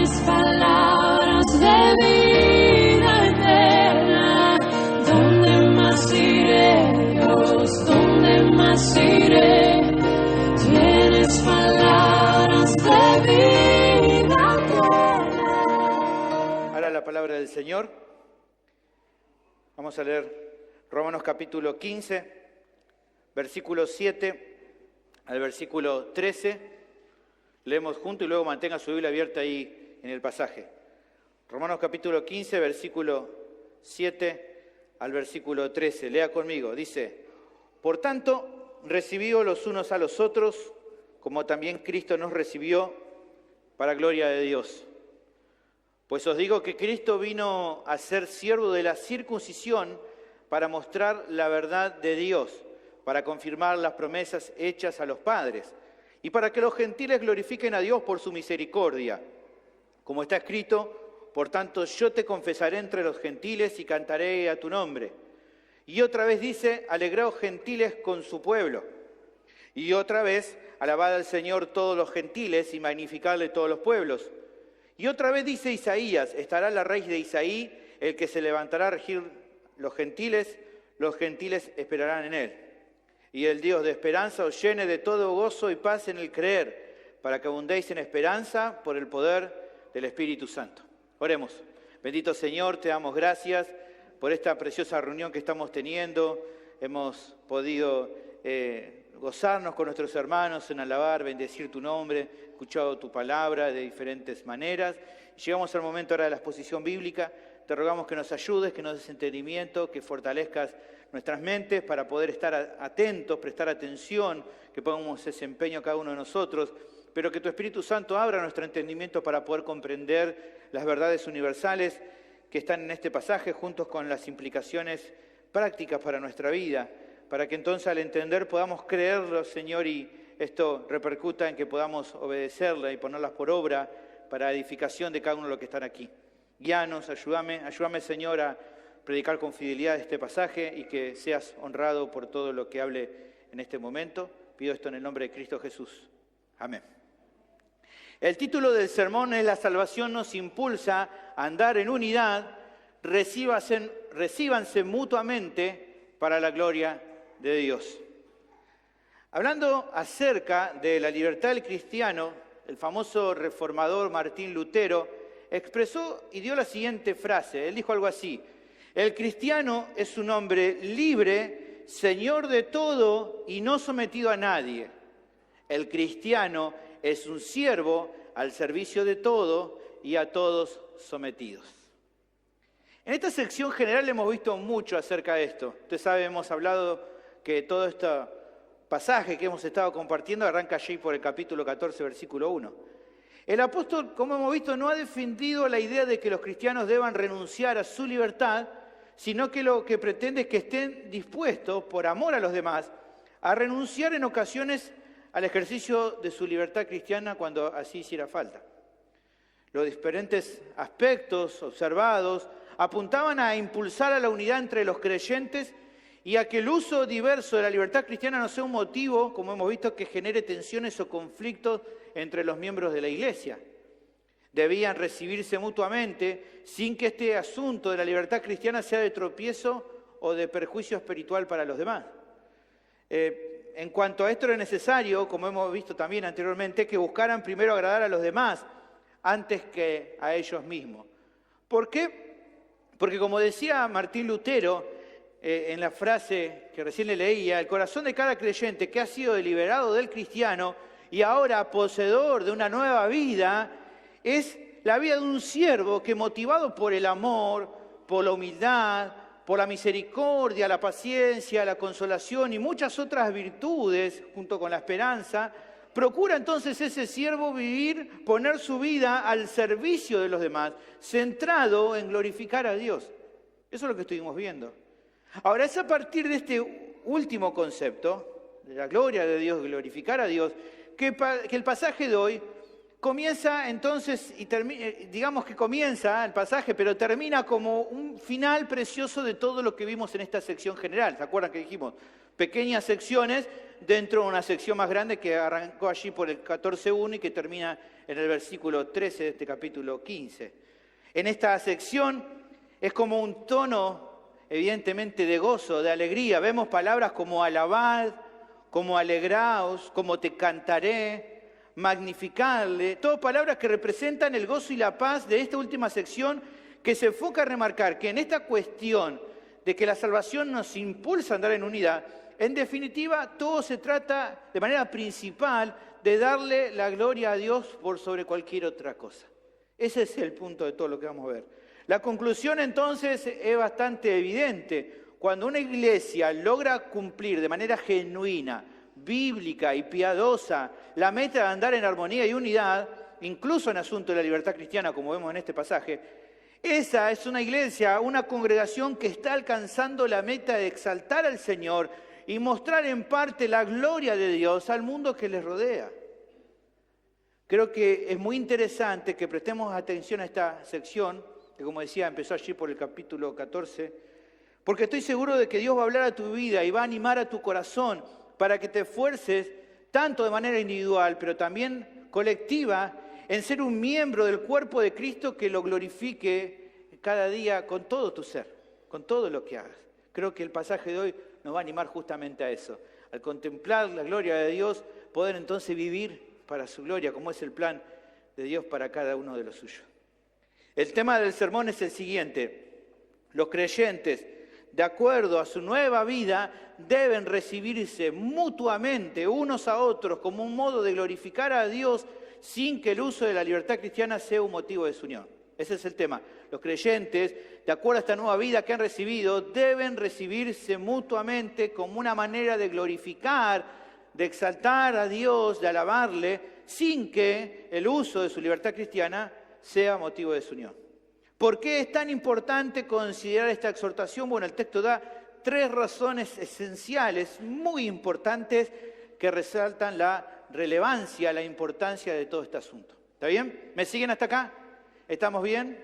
Tienes palabras de vida eterna. ¿Dónde más iré, Dios? ¿Dónde más iré? Tienes palabras de vida eterna. Ahora la palabra del Señor. Vamos a leer Romanos capítulo 15, versículo 7 al versículo 13. Leemos juntos y luego mantenga su Biblia abierta ahí en el pasaje. Romanos capítulo 15, versículo 7 al versículo 13. Lea conmigo. Dice: por tanto, recibíos los unos a los otros, como también Cristo nos recibió, para gloria de Dios. Pues os digo que Cristo vino a ser siervo de la circuncisión para mostrar la verdad de Dios, para confirmar las promesas hechas a los padres, y para que los gentiles glorifiquen a Dios por su misericordia. Como está escrito: por tanto yo te confesaré entre los gentiles y cantaré a tu nombre. Y otra vez dice: alegraos gentiles con su pueblo. Y otra vez: alabad al Señor todos los gentiles y magnificadle todos los pueblos. Y otra vez dice Isaías: estará la raíz de Isaí, el que se levantará a regir los gentiles esperarán en él. Y el Dios de esperanza os llene de todo gozo y paz en el creer, para que abundéis en esperanza por el poder del Espíritu Santo. Oremos. Bendito Señor, te damos gracias por esta preciosa reunión que estamos teniendo. Hemos podido gozarnos con nuestros hermanos en alabar, bendecir tu nombre, escuchado tu palabra de diferentes maneras. Llegamos al momento ahora de la exposición bíblica. Te rogamos que nos ayudes, que nos des entendimiento, que fortalezcas nuestras mentes para poder estar atentos, prestar atención, que pongamos ese empeño a cada uno de nosotros, pero que tu Espíritu Santo abra nuestro entendimiento para poder comprender las verdades universales que están en este pasaje, juntos con las implicaciones prácticas para nuestra vida, para que entonces al entender podamos creerlo, Señor, y esto repercuta en que podamos obedecerla y ponerlas por obra para edificación de cada uno de los que están aquí. Guíanos, ayúdame, Señor, a predicar con fidelidad este pasaje y que seas honrado por todo lo que hable en este momento. Pido esto en el nombre de Cristo Jesús. Amén. El título del sermón es: la salvación nos impulsa a andar en unidad, recíbanse mutuamente para la gloria de Dios. Hablando acerca de la libertad del cristiano, el famoso reformador Martín Lutero expresó y dio la siguiente frase. Él dijo algo así: el cristiano es un hombre libre, señor de todo y no sometido a nadie. El cristiano es un siervo al servicio de todo y a todos sometidos. En esta sección general hemos visto mucho acerca de esto. Usted sabe, hemos hablado que todo este pasaje que hemos estado compartiendo arranca allí por el capítulo 14, versículo 1. El apóstol, como hemos visto, no ha defendido la idea de que los cristianos deban renunciar a su libertad, sino que lo que pretende es que estén dispuestos, por amor a los demás, a renunciar en ocasiones al ejercicio de su libertad cristiana cuando así hiciera falta. Los diferentes aspectos observados apuntaban a impulsar a la unidad entre los creyentes y a que el uso diverso de la libertad cristiana no sea un motivo, como hemos visto, que genere tensiones o conflictos entre los miembros de la Iglesia. Debían recibirse mutuamente sin que este asunto de la libertad cristiana sea de tropiezo o de perjuicio espiritual para los demás. En cuanto a esto era necesario, como hemos visto también anteriormente, que buscaran primero agradar a los demás antes que a ellos mismos. ¿Por qué? Porque como decía Martín Lutero en la frase que recién le leía, el corazón de cada creyente que ha sido deliberado del cristiano y ahora poseedor de una nueva vida es la vida de un siervo que, motivado por el amor, por la humildad, por la misericordia, la paciencia, la consolación y muchas otras virtudes, junto con la esperanza, procura entonces ese siervo vivir, poner su vida al servicio de los demás, centrado en glorificar a Dios. Eso es lo que estuvimos viendo. Ahora, es a partir de este último concepto, de la gloria de Dios, glorificar a Dios, que el pasaje de hoy comienza entonces, digamos que comienza el pasaje, pero termina como un final precioso de todo lo que vimos en esta sección general. ¿Se acuerdan que dijimos? Pequeñas secciones dentro de una sección más grande que arrancó allí por el 14.1 y que termina en el versículo 13 de este capítulo 15. En esta sección es como un tono, evidentemente, de gozo, de alegría. Vemos palabras como alabad, como alegraos, como te cantaré, magnificarle. Todas palabras que representan el gozo y la paz de esta última sección, que se enfoca a remarcar que en esta cuestión de que la salvación nos impulsa a andar en unidad, en definitiva, todo se trata de manera principal de darle la gloria a Dios por sobre cualquier otra cosa. Ese es el punto de todo lo que vamos a ver. La conclusión entonces es bastante evidente. Cuando una iglesia logra cumplir de manera genuina, bíblica y piadosa la meta de andar en armonía y unidad, incluso en asuntos de la libertad cristiana, como vemos en este pasaje, esa es una iglesia, una congregación que está alcanzando la meta de exaltar al Señor y mostrar en parte la gloria de Dios al mundo que les rodea. Creo que es muy interesante que prestemos atención a esta sección, que como decía, empezó allí por el capítulo 14, porque estoy seguro de que Dios va a hablar a tu vida y va a animar a tu corazón para que te esfuerces, tanto de manera individual, pero también colectiva, en ser un miembro del cuerpo de Cristo que lo glorifique cada día con todo tu ser, con todo lo que hagas. Creo que el pasaje de hoy nos va a animar justamente a eso. Al contemplar la gloria de Dios, poder entonces vivir para su gloria, como es el plan de Dios para cada uno de los suyos. El tema del sermón es el siguiente. Los creyentes, de acuerdo a su nueva vida, deben recibirse mutuamente unos a otros como un modo de glorificar a Dios sin que el uso de la libertad cristiana sea un motivo de desunión. Ese es el tema. Los creyentes, de acuerdo a esta nueva vida que han recibido, deben recibirse mutuamente como una manera de glorificar, de exaltar a Dios, de alabarle, sin que el uso de su libertad cristiana sea motivo de desunión. ¿Por qué es tan importante considerar esta exhortación? Bueno, el texto da 3 razones esenciales, muy importantes, que resaltan la relevancia, la importancia de todo este asunto. ¿Está bien? ¿Me siguen hasta acá? ¿Estamos bien?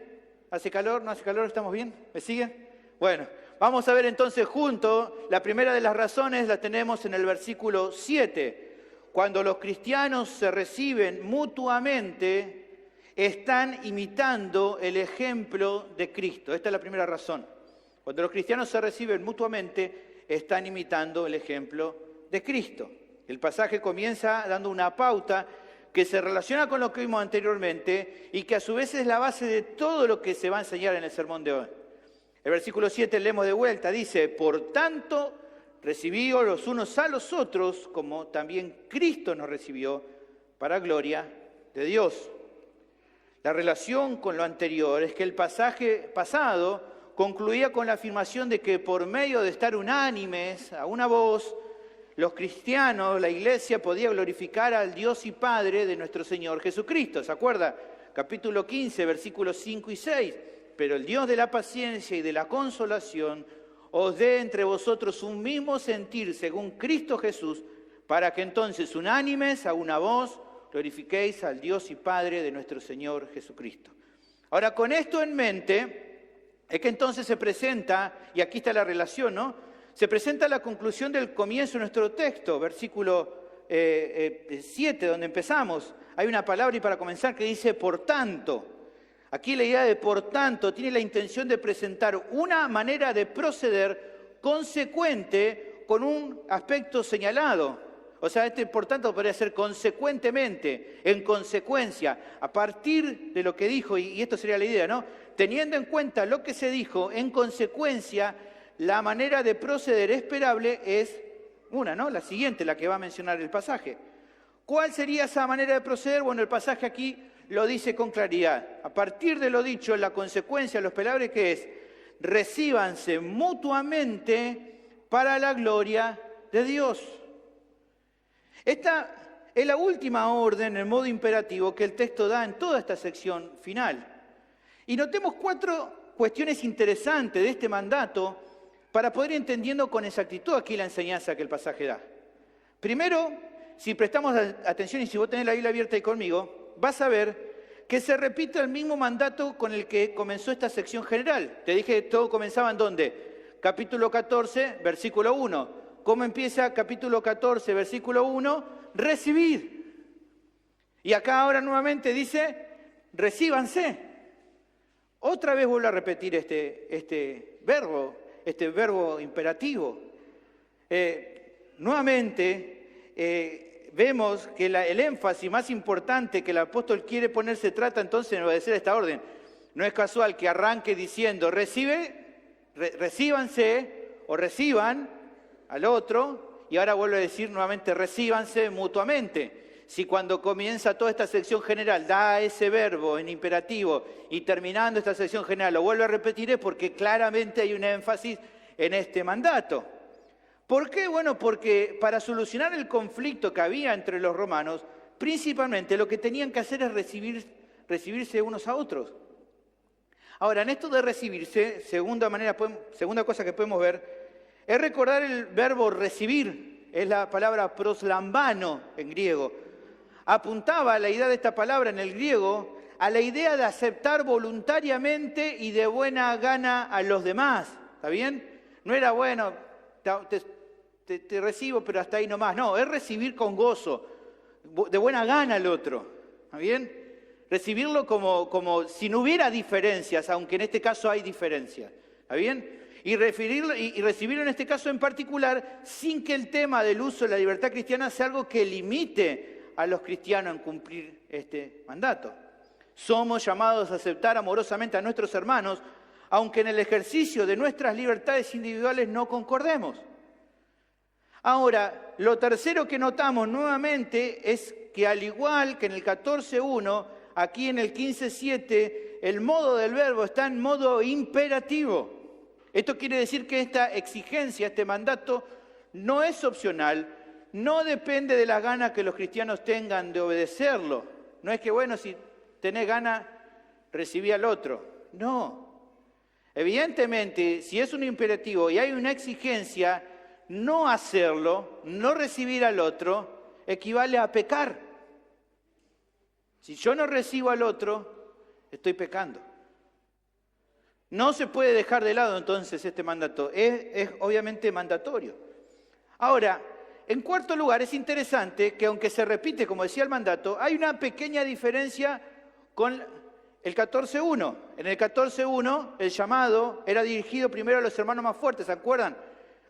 ¿Hace calor? ¿No hace calor? ¿Estamos bien? ¿Me siguen? Bueno, vamos a ver entonces juntos. La primera de las razones la tenemos en el versículo 7. Cuando los cristianos se reciben mutuamente, están imitando el ejemplo de Cristo. Esta es la primera razón. Cuando los cristianos se reciben mutuamente, están imitando el ejemplo de Cristo. El pasaje comienza dando una pauta que se relaciona con lo que vimos anteriormente y que a su vez es la base de todo lo que se va a enseñar en el sermón de hoy. El versículo 7 leemos de vuelta, dice, por tanto, recibíos los unos a los otros, como también Cristo nos recibió, para gloria de Dios. La relación con lo anterior es que el pasaje pasado concluía con la afirmación de que por medio de estar unánimes, a una voz, los cristianos, la iglesia, podía glorificar al Dios y Padre de nuestro Señor Jesucristo. ¿Se acuerda? Capítulo 15, versículos 5 y 6. Pero el Dios de la paciencia y de la consolación os dé entre vosotros un mismo sentir según Cristo Jesús, para que entonces unánimes a una voz glorifiquéis al Dios y Padre de nuestro Señor Jesucristo. Ahora, con esto en mente, es que entonces se presenta, y aquí está la relación, ¿no? Se presenta la conclusión del comienzo de nuestro texto, versículo 7, donde empezamos. Hay una palabra y para comenzar que dice por tanto. Aquí la idea de por tanto tiene la intención de presentar una manera de proceder consecuente con un aspecto señalado. O sea, por tanto podría ser consecuentemente, en consecuencia, a partir de lo que dijo, y esto sería la idea, ¿no? Teniendo en cuenta lo que se dijo, en consecuencia, la manera de proceder esperable es una, ¿no? La siguiente, la que va a mencionar el pasaje. ¿Cuál sería esa manera de proceder? Bueno, el pasaje aquí lo dice con claridad. A partir de lo dicho, la consecuencia, lo esperable que es, recíbanse mutuamente para la gloria de Dios. Esta es la última orden, en modo imperativo, que el texto da en toda esta sección final. Y notemos 4 cuestiones interesantes de este mandato para poder ir entendiendo con exactitud aquí la enseñanza que el pasaje da. Primero, si prestamos atención y si vos tenés la Biblia abierta ahí conmigo, vas a ver que se repite el mismo mandato con el que comenzó esta sección general. Te dije que todo comenzaba en ¿dónde? Capítulo 14, versículo 1. ¿cómo empieza capítulo 14, versículo 1? Recibid. Y acá ahora nuevamente dice, recíbanse. Otra vez vuelvo a repetir este verbo imperativo. Nuevamente vemos que el énfasis más importante que el apóstol quiere poner se trata entonces en obedecer esta orden. No es casual que arranque diciendo recíbanse o reciban al otro, y ahora vuelve a decir nuevamente recíbanse mutuamente. Si cuando comienza toda esta sección general da ese verbo en imperativo y terminando esta sección general lo vuelve a repetir, es porque claramente hay un énfasis en este mandato. ¿Por qué? Bueno, porque para solucionar el conflicto que había entre los romanos, principalmente lo que tenían que hacer es recibirse unos a otros. Ahora, en esto de recibirse, segunda cosa que podemos ver, es recordar el verbo recibir, es la palabra proslambano en griego. Apuntaba a la idea de esta palabra en el griego, a la idea de aceptar voluntariamente y de buena gana a los demás, ¿está bien? No era bueno, te recibo, pero hasta ahí nomás. No, es recibir con gozo, de buena gana al otro, ¿está bien? Recibirlo como si no hubiera diferencias, aunque en este caso hay diferencias, ¿está bien? Y recibirlo en este caso en particular sin que el tema del uso de la libertad cristiana sea algo que limite a los cristianos en cumplir este mandato. Somos llamados a aceptar amorosamente a nuestros hermanos, aunque en el ejercicio de nuestras libertades individuales no concordemos. Ahora, lo tercero que notamos nuevamente es que al igual que en el 14.1, aquí en el 15.7, el modo del verbo está en modo imperativo. Esto quiere decir que esta exigencia, este mandato, no es opcional, no depende de las ganas que los cristianos tengan de obedecerlo. No es que, bueno, si tenés ganas, recibí al otro. No. Evidentemente, si es un imperativo y hay una exigencia, no hacerlo, no recibir al otro, equivale a pecar. Si yo no recibo al otro, estoy pecando. No se puede dejar de lado entonces este mandato, es obviamente mandatorio. Ahora, en cuarto lugar, es interesante que aunque se repite, como decía el mandato, hay una pequeña diferencia con el 14.1. En el 14.1 el llamado era dirigido primero a los hermanos más fuertes, ¿se acuerdan?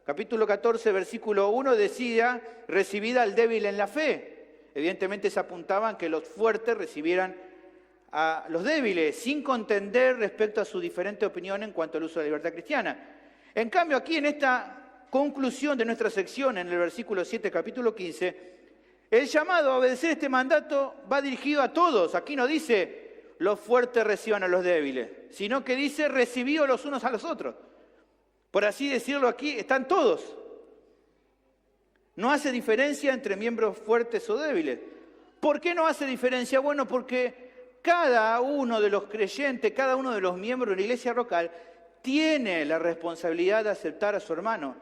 Capítulo 14, versículo 1 decía, recibid al débil en la fe. Evidentemente se apuntaban que los fuertes recibieran a los débiles, sin contender respecto a su diferente opinión en cuanto al uso de la libertad cristiana. En cambio, aquí en esta conclusión de nuestra sección, en el versículo 7, capítulo 15, el llamado a obedecer este mandato va dirigido a todos. Aquí no dice, los fuertes reciban a los débiles, sino que dice, recibíos los unos a los otros. Por así decirlo, aquí están todos. No hace diferencia entre miembros fuertes o débiles. ¿Por qué no hace diferencia? Bueno, porque cada uno de los creyentes, cada uno de los miembros de la iglesia local tiene la responsabilidad de aceptar a su hermano,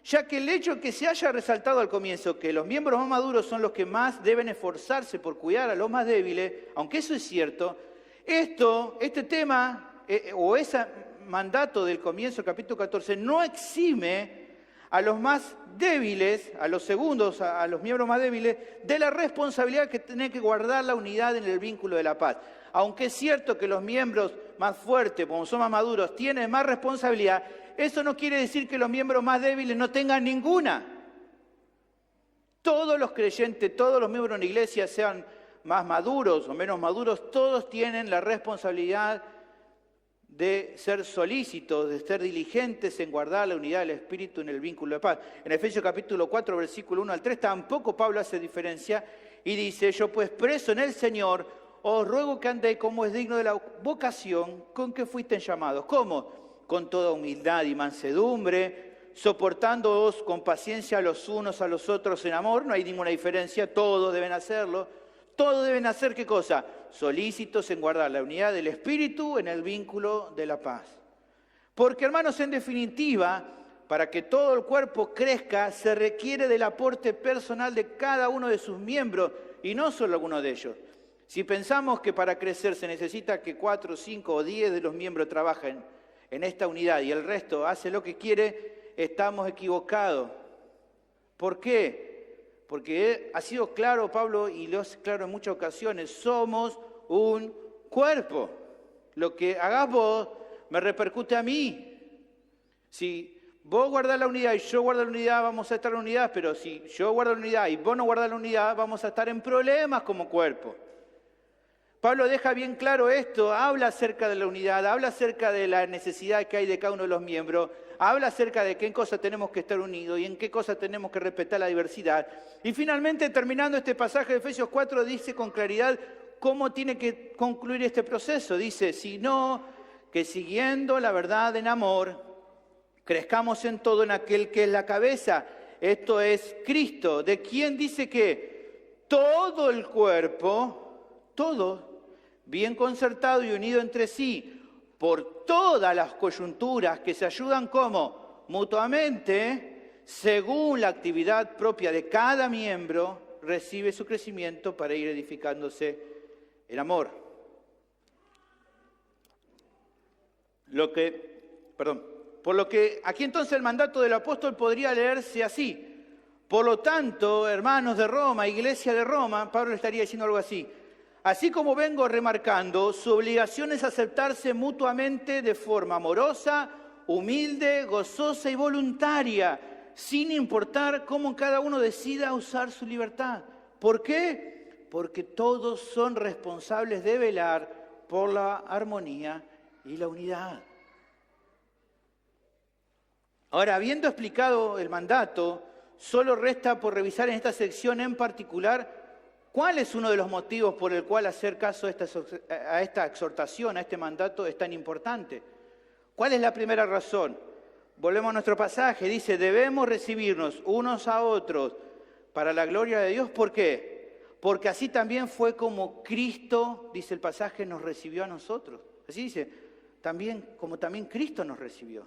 ya que el hecho que se haya resaltado al comienzo que los miembros más maduros son los que más deben esforzarse por cuidar a los más débiles, aunque eso es cierto, este tema o ese mandato del comienzo del capítulo 14 no exime a los más débiles, a los segundos, a los miembros más débiles, de la responsabilidad que tienen que guardar la unidad en el vínculo de la paz. Aunque es cierto que los miembros más fuertes, como son más maduros, tienen más responsabilidad, eso no quiere decir que los miembros más débiles no tengan ninguna. Todos los creyentes, todos los miembros de la iglesia, sean más maduros o menos maduros, todos tienen la responsabilidad de ser solícitos, de ser diligentes en guardar la unidad del Espíritu en el vínculo de paz. En Efesios capítulo 4, versículo 1 al 3, tampoco Pablo hace diferencia y dice, yo pues preso en el Señor, os ruego que andéis como es digno de la vocación con que fuisteis llamados. ¿Cómo? Con toda humildad y mansedumbre, soportándoos con paciencia los unos a los otros en amor, no hay ninguna diferencia, todos deben hacerlo. Todos deben hacer, ¿qué cosa? Solícitos en guardar la unidad del Espíritu en el vínculo de la paz. Porque, hermanos, en definitiva, para que todo el cuerpo crezca, se requiere del aporte personal de cada uno de sus miembros, y no solo alguno de ellos. Si pensamos que para crecer se necesita que 4, 5 o 10 de los miembros trabajen en esta unidad y el resto hace lo que quiere, estamos equivocados. ¿Por qué? Porque ha sido claro Pablo, y lo es claro en muchas ocasiones, somos un cuerpo. Lo que hagas vos me repercute a mí. Si vos guardás la unidad y yo guardo la unidad, vamos a estar en unidad, pero si yo guardo la unidad y vos no guardás la unidad, vamos a estar en problemas como cuerpo. Pablo deja bien claro esto, habla acerca de la unidad, habla acerca de la necesidad que hay de cada uno de los miembros, habla acerca de qué cosas tenemos que estar unidos y en qué cosas tenemos que respetar la diversidad. Y finalmente, terminando este pasaje de Efesios 4, dice con claridad cómo tiene que concluir este proceso. Dice, sino que siguiendo la verdad en amor, crezcamos en todo en aquel que es la cabeza, esto es Cristo, de quien dice que todo el cuerpo, todo, bien concertado y unido entre sí, por todas las coyunturas que se ayudan como mutuamente, según la actividad propia de cada miembro, recibe su crecimiento para ir edificándose en amor. Por lo que aquí entonces el mandato del apóstol podría leerse así. Por lo tanto, hermanos de Roma, iglesia de Roma, Pablo le estaría diciendo algo así. Así como vengo remarcando, su obligación es aceptarse mutuamente de forma amorosa, humilde, gozosa y voluntaria, sin importar cómo cada uno decida usar su libertad. ¿Por qué? Porque todos son responsables de velar por la armonía y la unidad. Ahora, habiendo explicado el mandato, solo resta por revisar en esta sección en particular cuál es uno de los motivos por el cual hacer caso a esta exhortación, a este mandato es tan importante. ¿Cuál es la primera razón? Volvemos a nuestro pasaje, dice, debemos recibirnos unos a otros para la gloria de Dios. ¿Por qué? Porque así también fue como Cristo, dice el pasaje, nos recibió a nosotros. Así dice, como también Cristo nos recibió.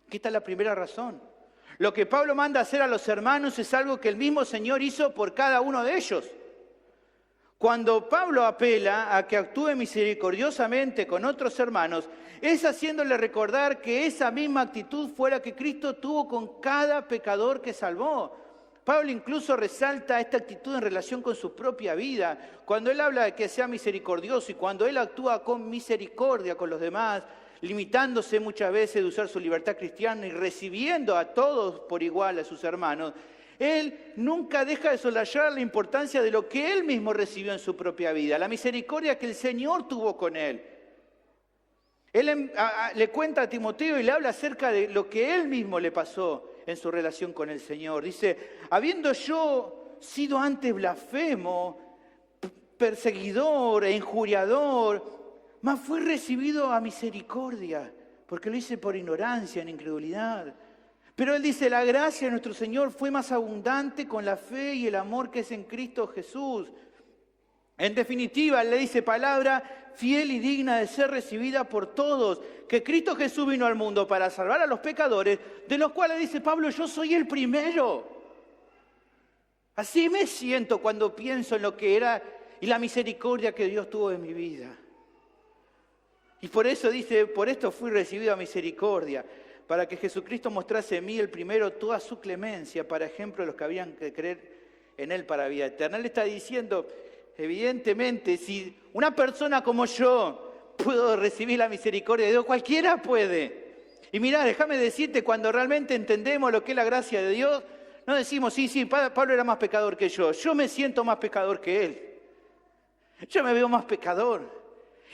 Aquí está la primera razón. Lo que Pablo manda hacer a los hermanos es algo que el mismo Señor hizo por cada uno de ellos. Cuando Pablo apela a que actúe misericordiosamente con otros hermanos, es haciéndole recordar que esa misma actitud fue la que Cristo tuvo con cada pecador que salvó. Pablo incluso resalta esta actitud en relación con su propia vida. Cuando él habla de que sea misericordioso y cuando él actúa con misericordia con los demás, limitándose muchas veces de usar su libertad cristiana y recibiendo a todos por igual a sus hermanos, él nunca deja de soslayar la importancia de lo que él mismo recibió en su propia vida, la misericordia que el Señor tuvo con él. Él le cuenta a Timoteo y le habla acerca de lo que él mismo le pasó en su relación con el Señor. Dice, habiendo yo sido antes blasfemo, perseguidor e injuriador, mas fui recibido a misericordia, porque lo hice por ignorancia, en incredulidad. Pero él dice, la gracia de nuestro Señor fue más abundante con la fe y el amor que es en Cristo Jesús. En definitiva, le dice palabra fiel y digna de ser recibida por todos, que Cristo Jesús vino al mundo para salvar a los pecadores, de los cuales dice Pablo, yo soy el primero. Así me siento cuando pienso en lo que era y la misericordia que Dios tuvo en mi vida. Y por eso dice, por esto fui recibido a misericordia, para que Jesucristo mostrase en mí el primero toda su clemencia, para ejemplo de los que habían que creer en Él para vida eterna. Él está diciendo, evidentemente, si una persona como yo puedo recibir la misericordia de Dios, cualquiera puede. Y mirá, déjame decirte, cuando realmente entendemos lo que es la gracia de Dios, no decimos, sí, Pablo era más pecador que yo me siento más pecador que él. Yo me veo más pecador.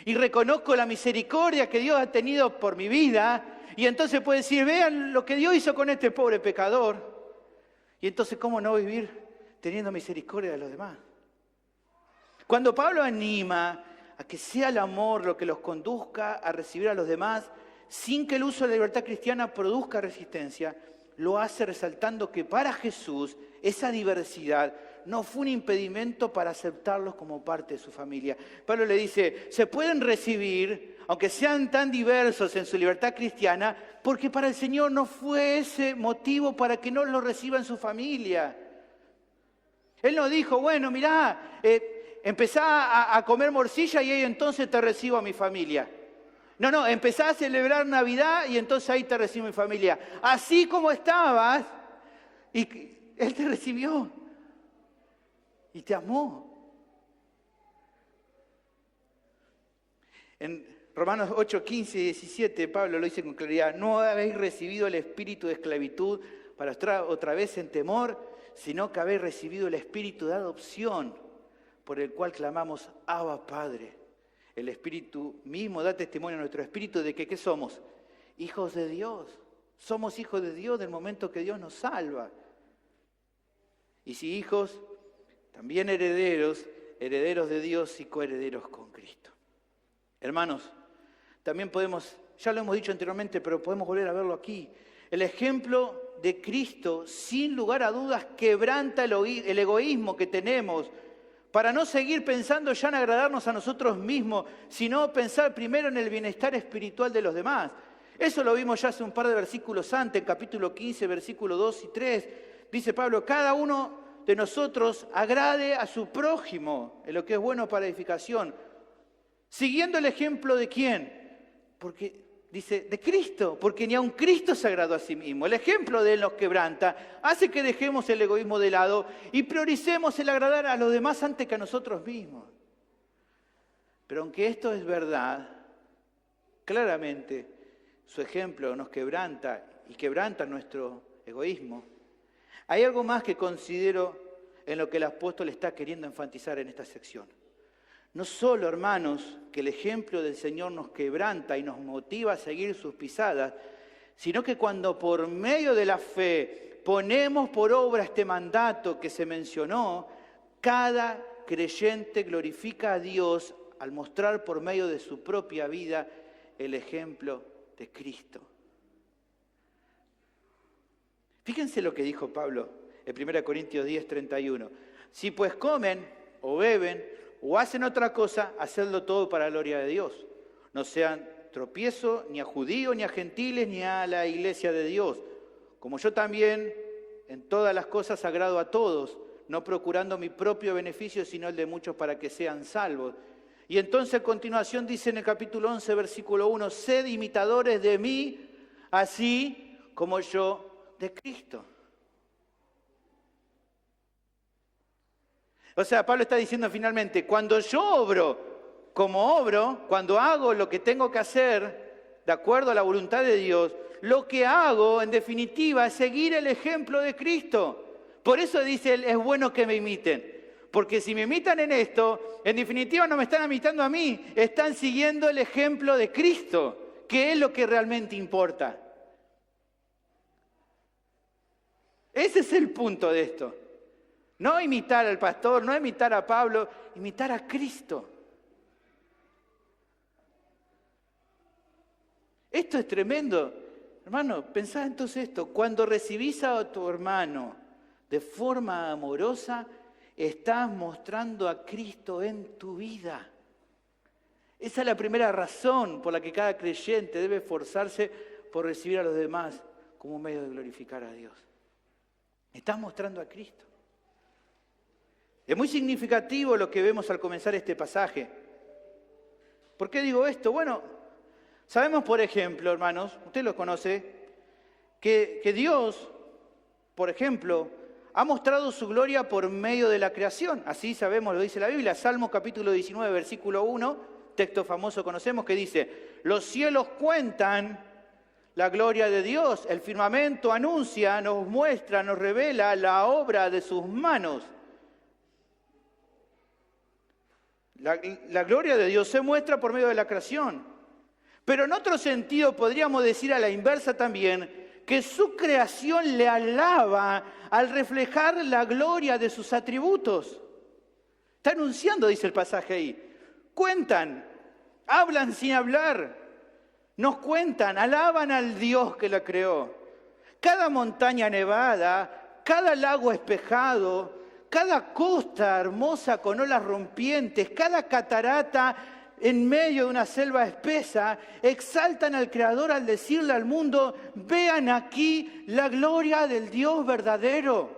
Y reconozco la misericordia que Dios ha tenido por mi vida. Y entonces puedo decir, vean lo que Dios hizo con este pobre pecador. Y entonces, ¿cómo no vivir teniendo misericordia de los demás? Cuando Pablo anima a que sea el amor lo que los conduzca a recibir a los demás, sin que el uso de la libertad cristiana produzca resistencia, lo hace resaltando que para Jesús esa diversidad no fue un impedimento para aceptarlos como parte de su familia. Pablo le dice, se pueden recibir, aunque sean tan diversos en su libertad cristiana, porque para el Señor no fue ese motivo para que no lo reciba en su familia. Él no dijo, bueno, mirá, empezá a comer morcilla y ahí entonces te recibo a mi familia. No, empezá a celebrar Navidad y entonces ahí te recibo a mi familia. Así como estabas, y Él te recibió y te amó. En Romanos 8, 15 y 17, Pablo lo dice con claridad: no habéis recibido el espíritu de esclavitud para estar otra vez en temor, sino que habéis recibido el espíritu de adopción, por el cual clamamos: Abba, Padre. El Espíritu mismo da testimonio a nuestro espíritu de que ¿qué somos? Hijos de Dios. Somos hijos de Dios del momento que Dios nos salva. Y si hijos, también herederos, herederos de Dios y coherederos con Cristo. Hermanos, también podemos, ya lo hemos dicho anteriormente, pero podemos volver a verlo aquí. El ejemplo de Cristo, sin lugar a dudas, quebranta el egoísmo que tenemos para no seguir pensando ya en agradarnos a nosotros mismos, sino pensar primero en el bienestar espiritual de los demás. Eso lo vimos ya hace un par de versículos antes, en capítulo 15, versículos 2 y 3. Dice Pablo: cada uno de nosotros agrade a su prójimo en lo que es bueno para edificación. Siguiendo el ejemplo de ¿quién? Porque dice, de Cristo, porque ni aun Cristo se agradó a sí mismo. El ejemplo de Él nos quebranta, hace que dejemos el egoísmo de lado y prioricemos el agradar a los demás antes que a nosotros mismos. Pero aunque esto es verdad, claramente su ejemplo nos quebranta y quebranta nuestro egoísmo. Hay algo más que considero en lo que el apóstol está queriendo enfatizar en esta sección. No solo, hermanos, que el ejemplo del Señor nos quebranta y nos motiva a seguir sus pisadas, sino que cuando por medio de la fe ponemos por obra este mandato que se mencionó, cada creyente glorifica a Dios al mostrar por medio de su propia vida el ejemplo de Cristo. Fíjense lo que dijo Pablo en 1 Corintios 10, 31. Si pues comen o beben o hacen otra cosa, hacedlo todo para la gloria de Dios. No sean tropiezo ni a judíos, ni a gentiles, ni a la iglesia de Dios. Como yo también en todas las cosas agrado a todos, no procurando mi propio beneficio, sino el de muchos para que sean salvos. Y entonces a continuación dice en el capítulo 11, versículo 1, sed imitadores de mí, así como yo de Cristo. O sea, Pablo está diciendo finalmente, cuando yo obro como obro, cuando hago lo que tengo que hacer de acuerdo a la voluntad de Dios, lo que hago en definitiva es seguir el ejemplo de Cristo. Por eso dice él, es bueno que me imiten. Porque si me imitan en esto, en definitiva no me están imitando a mí, están siguiendo el ejemplo de Cristo, que es lo que realmente importa. Ese es el punto de esto. No imitar al pastor, no imitar a Pablo, imitar a Cristo. Esto es tremendo. Hermano, pensá entonces esto. Cuando recibís a tu hermano de forma amorosa, estás mostrando a Cristo en tu vida. Esa es la primera razón por la que cada creyente debe esforzarse por recibir a los demás como un medio de glorificar a Dios. Estás mostrando a Cristo. Es muy significativo lo que vemos al comenzar este pasaje. ¿Por qué digo esto? Bueno, sabemos, por ejemplo, hermanos, usted lo conoce, que Dios, por ejemplo, ha mostrado su gloria por medio de la creación. Así sabemos, lo dice la Biblia. Salmo capítulo 19, versículo 1, texto famoso conocemos, que dice, los cielos cuentan la gloria de Dios, el firmamento anuncia, nos muestra, nos revela la obra de sus manos. La gloria de Dios se muestra por medio de la creación. Pero en otro sentido podríamos decir a la inversa también, que su creación le alaba al reflejar la gloria de sus atributos. Está anunciando, dice el pasaje ahí. Cuentan, hablan sin hablar, nos cuentan, alaban al Dios que la creó. Cada montaña nevada, cada lago espejado, cada costa hermosa con olas rompientes, cada catarata en medio de una selva espesa, exaltan al Creador al decirle al mundo, vean aquí la gloria del Dios verdadero.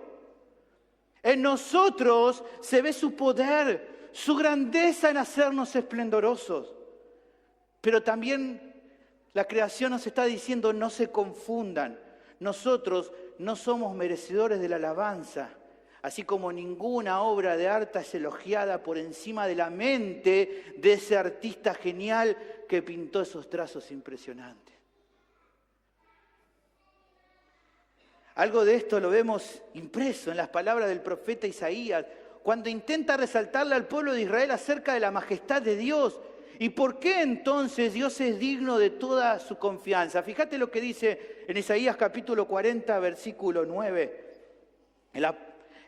En nosotros se ve su poder, su grandeza en hacernos esplendorosos. Pero también la creación nos está diciendo, no se confundan. Nosotros no somos merecedores de la alabanza, así como ninguna obra de arte es elogiada por encima de la mente de ese artista genial que pintó esos trazos impresionantes. Algo de esto lo vemos impreso en las palabras del profeta Isaías, cuando intenta resaltarle al pueblo de Israel acerca de la majestad de Dios. ¿Y por qué entonces Dios es digno de toda su confianza? Fíjate lo que dice en Isaías capítulo 40, versículo 9.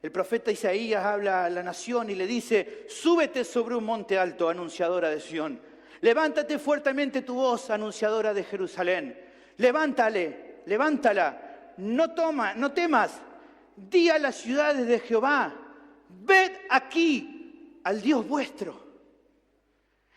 El profeta Isaías habla a la nación y le dice: súbete sobre un monte alto, anunciadora de Sión. Levántate fuertemente tu voz, anunciadora de Jerusalén. Levántala. No temas, di a las ciudades de Jehová, ved aquí al Dios vuestro.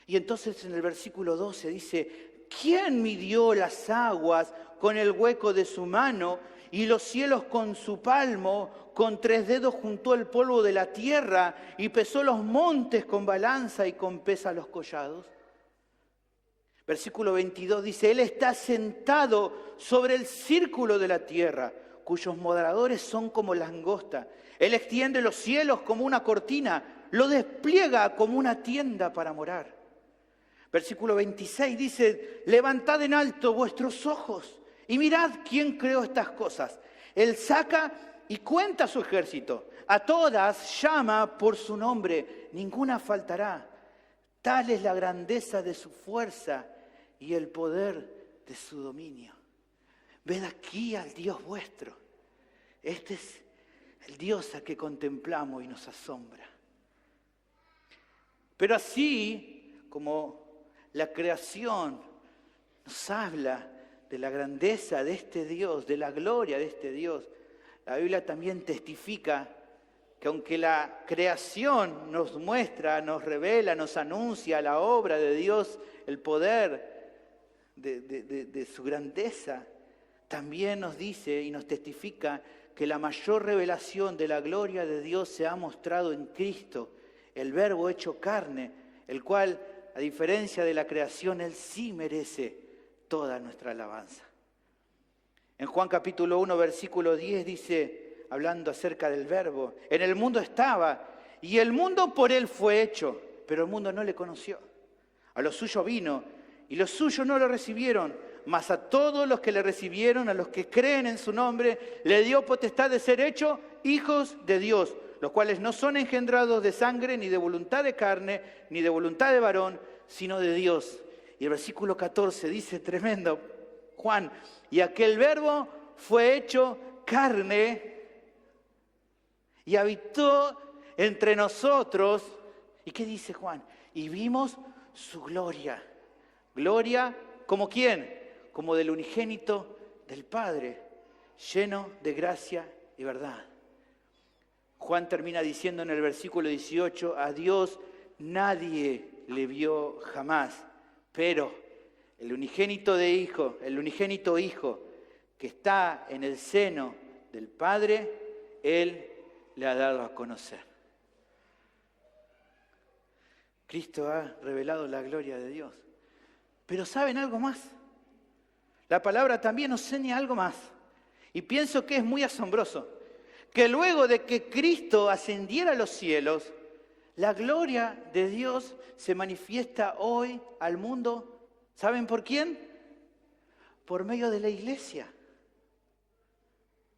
Y entonces en el versículo 12 dice: ¿quién midió las aguas con el hueco de su mano y los cielos con su palmo? Con 3 dedos juntó el polvo de la tierra y pesó los montes con balanza y con pesa los collados. Versículo 22 dice: Él está sentado sobre el círculo de la tierra, cuyos moradores son como langosta. Él extiende los cielos como una cortina, lo despliega como una tienda para morar. Versículo 26 dice: levantad en alto vuestros ojos y mirad quién creó estas cosas. Él saca y cuenta su ejército. A todas llama por su nombre, ninguna faltará. Tal es la grandeza de su fuerza y el poder de su dominio. Ved aquí al Dios vuestro. Este es el Dios al que contemplamos y nos asombra. Pero así como la creación nos habla de la grandeza de este Dios, de la gloria de este Dios, la Biblia también testifica que aunque la creación nos muestra, nos revela, nos anuncia la obra de Dios, el poder de su grandeza, también nos dice y nos testifica que la mayor revelación de la gloria de Dios se ha mostrado en Cristo, el Verbo hecho carne, el cual, a diferencia de la creación, Él sí merece toda nuestra alabanza. En Juan capítulo 1, versículo 10 dice, hablando acerca del Verbo: en el mundo estaba, y el mundo por Él fue hecho, pero el mundo no le conoció. A lo suyo vino, y los suyos no lo recibieron, mas a todos los que le recibieron, a los que creen en su nombre, le dio potestad de ser hechos hijos de Dios, los cuales no son engendrados de sangre, ni de voluntad de carne, ni de voluntad de varón, sino de Dios. Y el versículo 14 dice, tremendo, Juan: y aquel Verbo fue hecho carne y habitó entre nosotros. ¿Y qué dice Juan? Y vimos su gloria. Gloria, ¿como quién? Como del unigénito del Padre, lleno de gracia y verdad. Juan termina diciendo en el versículo 18: a Dios nadie le vio jamás, pero el unigénito Hijo que está en el seno del Padre, Él le ha dado a conocer. Cristo ha revelado la gloria de Dios. Pero ¿saben algo más? La palabra también nos enseña algo más. Y pienso que es muy asombroso. Que luego de que Cristo ascendiera a los cielos, la gloria de Dios se manifiesta hoy al mundo. ¿Saben por quién? Por medio de la iglesia.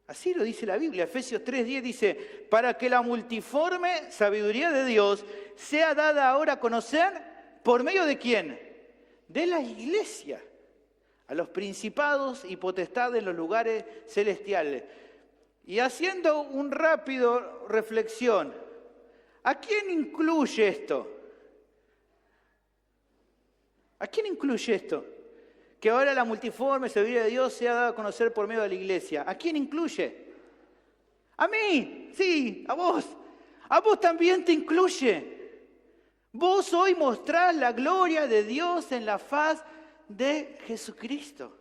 Así lo dice la Biblia. Efesios 3:10 dice: para que la multiforme sabiduría de Dios sea dada ahora a conocer, ¿por medio de quién? De la iglesia, a los principados y potestades en los lugares celestiales. Y haciendo un rápido reflexión, ¿a quién incluye esto? ¿A quién incluye esto? Que ahora la multiforme sabiduría de Dios sea dada a conocer por medio de la iglesia. ¿A quién incluye? A mí, sí, a vos. A vos también te incluye. Vos hoy mostrás la gloria de Dios en la faz de Jesucristo.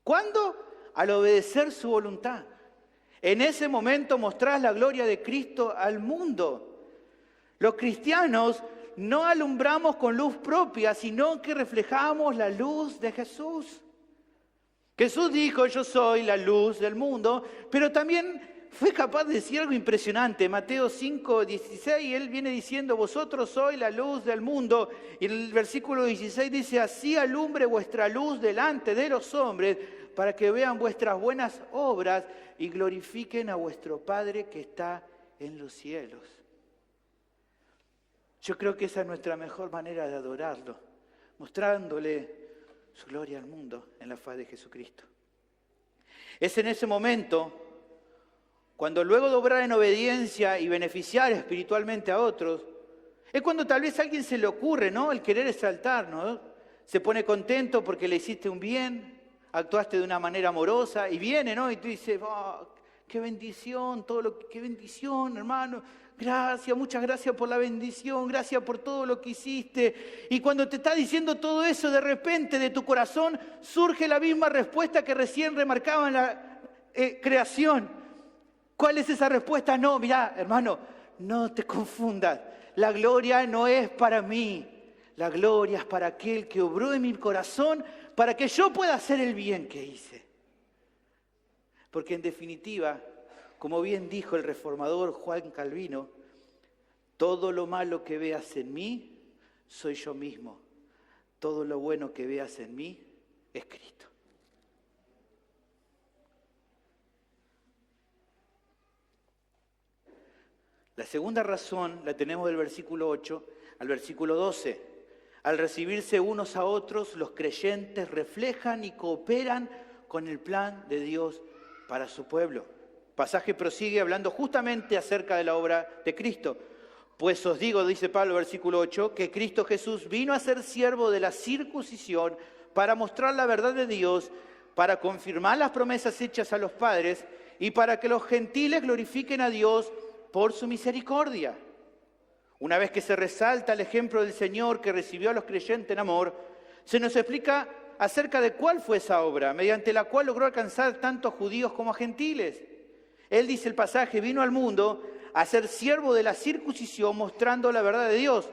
¿Cuándo? Al obedecer su voluntad. En ese momento mostrás la gloria de Cristo al mundo. Los cristianos no alumbramos con luz propia, sino que reflejamos la luz de Jesús. Jesús dijo, yo soy la luz del mundo, pero también fue capaz de decir algo impresionante. Mateo 5:16, él viene diciendo, vosotros sois la luz del mundo. Y en el versículo 16 dice, así alumbre vuestra luz delante de los hombres, para que vean vuestras buenas obras y glorifiquen a vuestro Padre que está en los cielos. Yo creo que esa es nuestra mejor manera de adorarlo, mostrándole su gloria al mundo en la faz de Jesucristo. Es en ese momento, cuando luego de obrar en obediencia y beneficiar espiritualmente a otros, es cuando tal vez a alguien se le ocurre, ¿no?, el querer exaltar, ¿no? Se pone contento porque le hiciste un bien, actuaste de una manera amorosa y viene, ¿no? Y tú dices, oh, qué bendición, qué bendición, hermano. Gracias, muchas gracias por la bendición, gracias por todo lo que hiciste. Y cuando te está diciendo todo eso, de repente de tu corazón surge la misma respuesta que recién remarcaba en la creación. ¿Cuál es esa respuesta? No, mirá, hermano, no te confundas. La gloria no es para mí. La gloria es para aquel que obró en mi corazón para que yo pueda hacer el bien que hice. Porque en definitiva, como bien dijo el reformador Juan Calvino, todo lo malo que veas en mí, soy yo mismo. Todo lo bueno que veas en mí, es Cristo. La segunda razón la tenemos del versículo 8 al versículo 12. Al recibirse unos a otros, los creyentes reflejan y cooperan con el plan de Dios para su pueblo. El pasaje prosigue hablando justamente acerca de la obra de Cristo. Pues os digo, dice Pablo, versículo 8, que Cristo Jesús vino a ser siervo de la circuncisión para mostrar la verdad de Dios, para confirmar las promesas hechas a los padres y para que los gentiles glorifiquen a Dios por su misericordia. Una vez que se resalta el ejemplo del Señor que recibió a los creyentes en amor, se nos explica acerca de cuál fue esa obra, mediante la cual logró alcanzar tanto a judíos como a gentiles. Él, dice el pasaje, vino al mundo a ser siervo de la circuncisión mostrando la verdad de Dios.